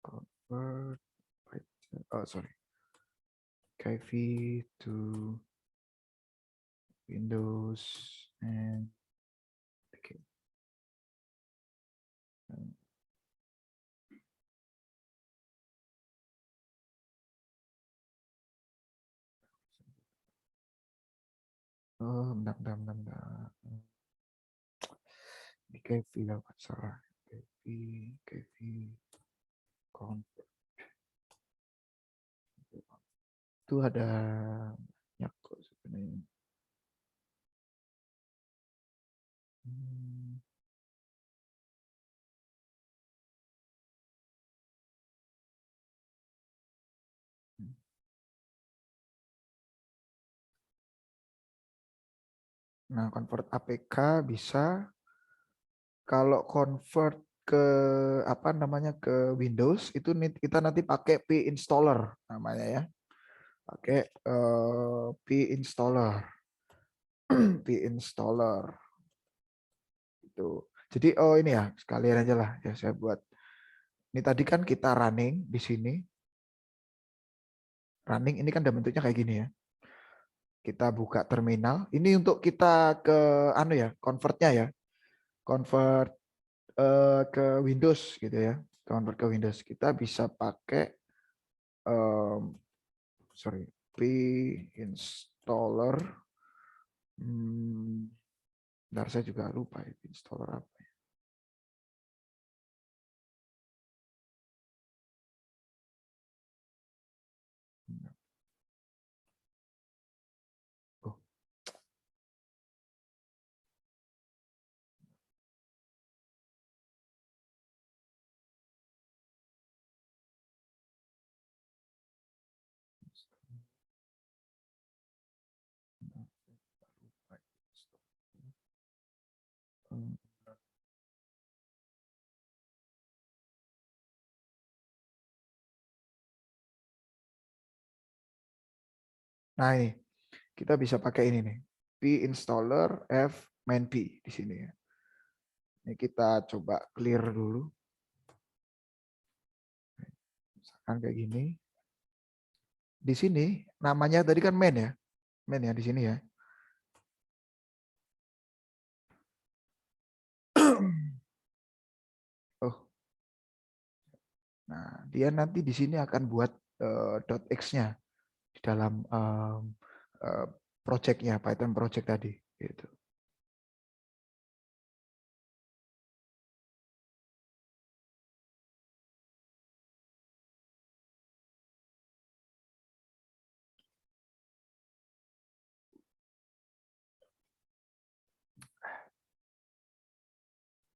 convert, sorry. KV to Windows and okay. Oh, bentar. Di KV lah salah. KV convert. Itu ada banyak kok sebenarnya. Nah, convert APK bisa. Kalau convert ke apa namanya ke Windows itu kita nanti pakai pinstaller namanya ya. Pakai pinstaller. pinstaller. Itu. Jadi ini ya sekalian aja lah ya saya buat. Ini tadi kan kita running di sini. Running ini kan udah bentuknya kayak gini ya. Kita buka terminal. Ini untuk kita ke convertnya ya. Convert ke Windows gitu ya. Convert ke Windows. Kita bisa pakai pre-installer. Bentar, saya juga lupa ya installer apa ya. Oh. Nah ini kita bisa pakai ini nih, pinstaller f main p di sini ya. Ini kita coba clear dulu. Misalkan kayak gini. Di sini namanya tadi kan main ya, di sini ya. Oh, nah dia nanti di sini akan buat .x-nya di dalam project-nya, Python project tadi. Gitu.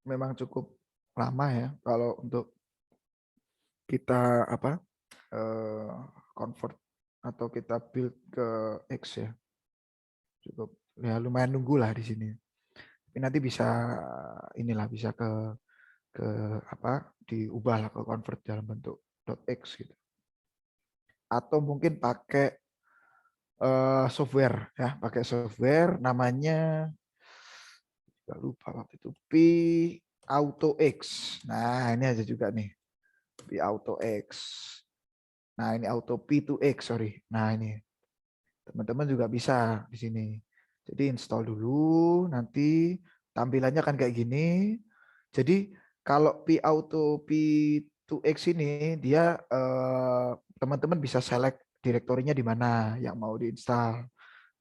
Memang cukup lama ya kalau untuk kita convert atau kita build ke X ya. Cukup ya lumayan nunggu lah di sini. Tapi nanti bisa bisa ke diubah lah ke convert dalam bentuk .x gitu. Atau mungkin pakai software ya, pakai software namanya lupa waktu itu PAutoX. Nah, ini aja juga nih. PAutoX. Nah, ini auto P2X, sorry. Nah, ini teman-teman juga bisa di sini. Jadi install dulu, nanti tampilannya kan kayak gini. Jadi kalau PAuto P2X ini dia teman-teman bisa select direktorinya di mana yang mau diinstal.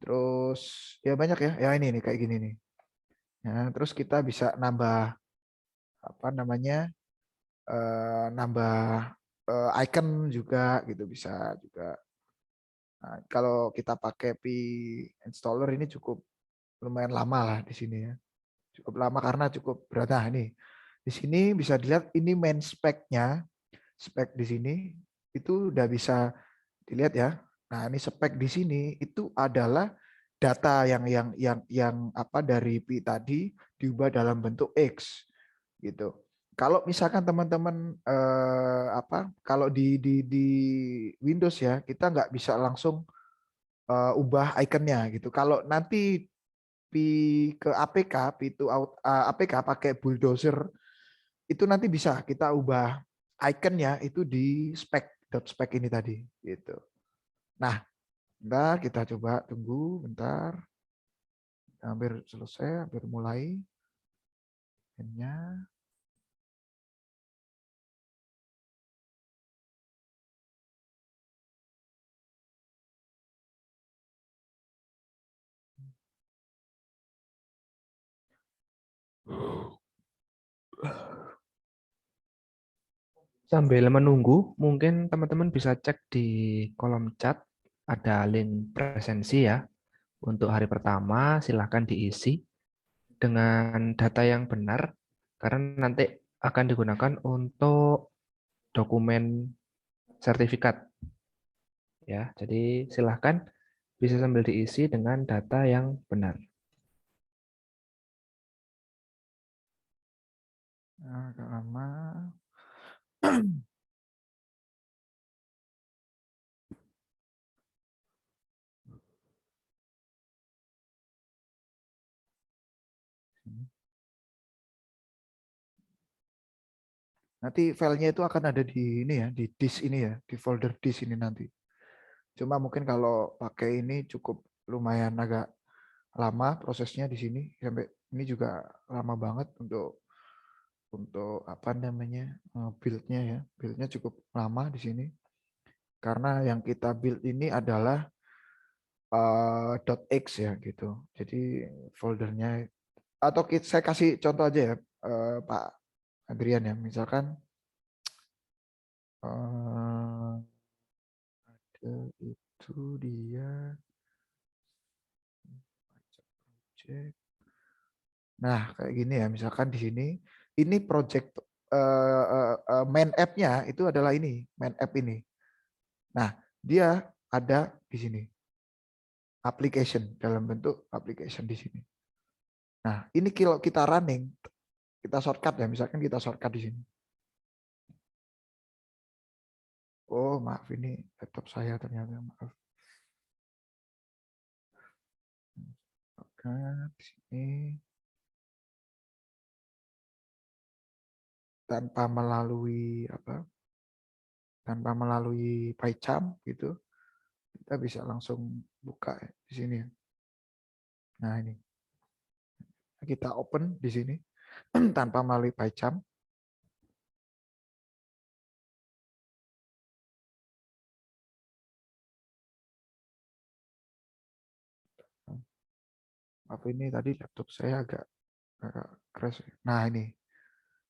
Terus ya banyak ya. Ya ini nih kayak gini nih. Nah, terus kita bisa nambah nambah icon juga gitu bisa juga. Nah, kalau kita pakai P installer ini cukup lumayan lama lah di sini ya. Cukup lama karena cukup berat. Nah, ini di sini bisa dilihat ini main spec-nya. Spek di sini itu udah bisa dilihat ya. Nah, ini spek di sini itu adalah data yang dari P tadi diubah dalam bentuk X gitu. Kalau misalkan teman-teman kalau di Windows ya, kita nggak bisa langsung ubah ikonnya gitu. Kalau nanti ke APK, itu APK pakai bulldozer itu nanti bisa kita ubah ikonnya itu di spec ini tadi gitu. Nah, bentar kita coba tunggu bentar. Hampir selesai, hampir mulai. Nya Sambil menunggu, mungkin teman-teman bisa cek di kolom chat, ada link presensi ya. Untuk hari pertama, silahkan diisi dengan data yang benar, karena nanti akan digunakan untuk dokumen sertifikat. Ya, jadi silahkan bisa sambil diisi dengan data yang benar. agak lama. Nanti filenya itu akan ada di ini ya, di disk ini ya, di folder disk ini nanti. Cuma mungkin kalau pakai ini cukup lumayan agak lama prosesnya di sini, sampai ini juga lama banget untuk apa namanya build-nya ya. Build-nya cukup lama di sini. Karena yang kita build ini adalah .x ya gitu. Jadi foldernya atau saya kasih contoh aja ya Pak Adrian ya. Misalkan itu dia project. Nah, kayak gini ya. Misalkan di sini ini project main app-nya itu adalah ini, main app ini. Nah, dia ada di sini. Application dalam bentuk application di sini. Nah, ini kalau kita running, kita shortcut ya, misalkan kita shortcut di sini. Oh, maaf ini laptop saya ternyata, maaf. Oke, di sini tanpa melalui apa? Tanpa melalui PyCharm gitu, kita bisa langsung buka ya, di sini. Nah, ini. Kita open di sini tanpa melalui PyCharm. Maaf ini tadi laptop saya agak crash. Nah,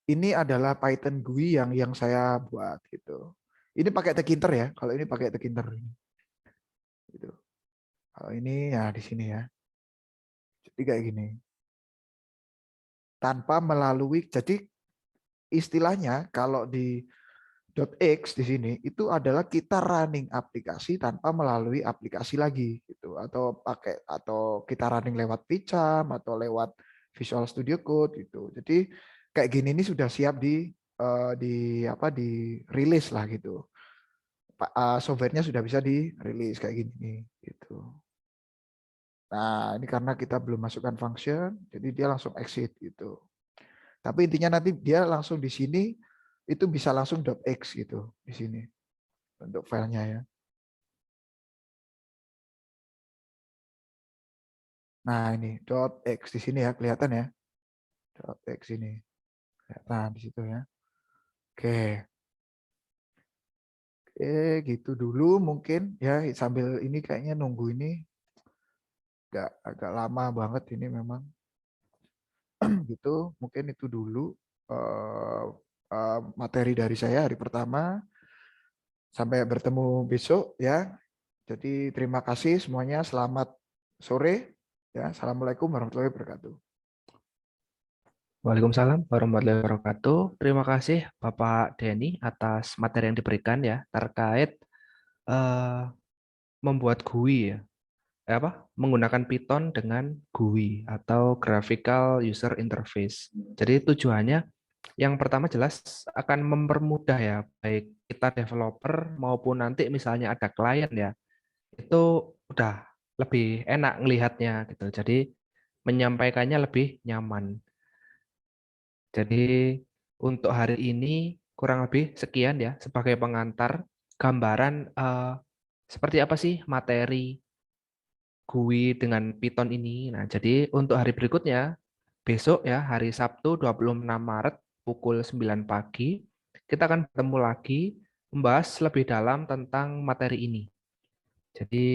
ini adalah Python GUI yang saya buat gitu. Ini pakai Tkinter ya. Kalau ini pakai Tkinter gitu. Kalau ini ya di sini ya. Jadi kayak gini. Tanpa melalui, jadi istilahnya kalau di .x di sini itu adalah kita running aplikasi tanpa melalui aplikasi lagi gitu, atau kita running lewat PyCharm atau lewat Visual Studio Code gitu. Jadi kayak gini ini sudah siap di rilis lah gitu. Softwarenya sudah bisa dirilis kayak gini gitu. Nah, ini karena kita belum masukkan function, jadi dia langsung exit gitu. Tapi intinya nanti dia langsung di sini itu bisa langsung .x gitu di sini untuk filenya ya. Nah, ini .x di sini ya, kelihatan ya. .x ini. Kelihatan di situ ya. Oke. Oke, gitu dulu mungkin ya, sambil ini kayaknya nunggu ini agak lama banget ini memang. Gitu, mungkin itu dulu materi dari saya hari pertama. Sampai bertemu besok ya. Jadi terima kasih semuanya. Selamat sore. Ya, assalamualaikum warahmatullahi wabarakatuh. Waalaikumsalam warahmatullahi wabarakatuh. Terima kasih Bapak Denny atas materi yang diberikan ya terkait membuat GUI ya. Menggunakan Python dengan GUI atau Graphical User Interface. Jadi tujuannya yang pertama jelas akan mempermudah ya, baik kita developer maupun nanti misalnya ada klien ya, itu udah lebih enak ngelihatnya gitu. Jadi menyampaikannya lebih nyaman. Jadi untuk hari ini kurang lebih sekian ya sebagai pengantar gambaran seperti apa sih materi GUI dengan Python ini. Nah, jadi untuk hari berikutnya besok ya hari Sabtu 26 Maret pukul 9 pagi kita akan bertemu lagi membahas lebih dalam tentang materi ini. Jadi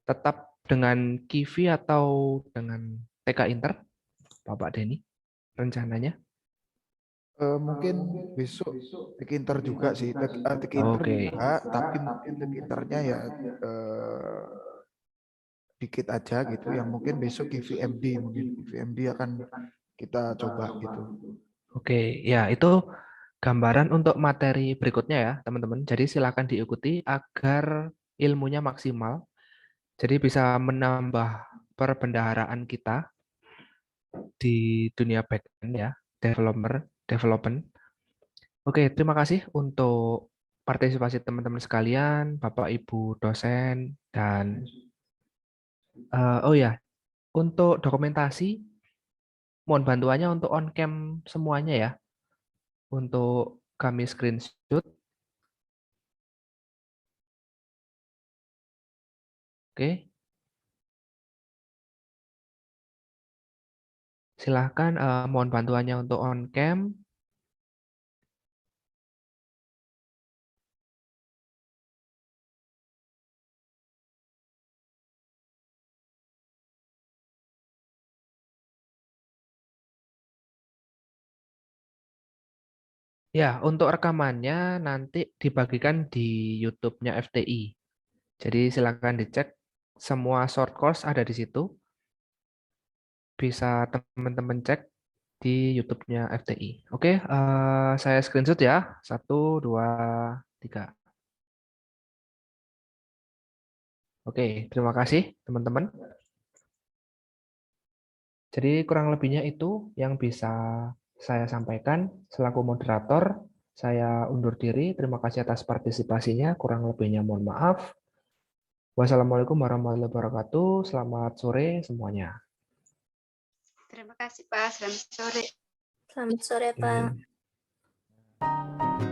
tetap dengan Kivi atau dengan TK Inter, Bapak Denny, rencananya? Mungkin besok Tkinter juga sih, Tkinter Oke. juga, tapi mungkin Tkinternya ya dikit aja gitu. Yang mungkin besok KVMD mungkin KVMD akan kita coba gitu. Oke, ya itu gambaran untuk materi berikutnya ya, teman-teman. Jadi silakan diikuti agar ilmunya maksimal. Jadi bisa menambah perbendaharaan kita di dunia backend ya, development. Oke, terima kasih untuk partisipasi teman-teman sekalian, Bapak Ibu dosen dan oh ya, untuk dokumentasi mohon bantuannya untuk on cam semuanya ya. untuk kami screenshot. Oke. Silahkan mohon bantuannya untuk on cam. Ya, untuk rekamannya nanti dibagikan di YouTube-nya FTI. Jadi silakan dicek, semua short course ada di situ. Bisa teman-teman cek di YouTube-nya FTI. Oke, saya screenshot ya. 1, 2, 3. Oke, terima kasih teman-teman. Jadi kurang lebihnya itu yang bisa saya sampaikan selaku moderator. Saya undur diri. Terima kasih atas partisipasinya. Kurang lebihnya mohon maaf. Wassalamualaikum warahmatullahi wabarakatuh. Selamat sore semuanya. Terima kasih Pak. Selamat sore. Selamat sore, Pak. Oke.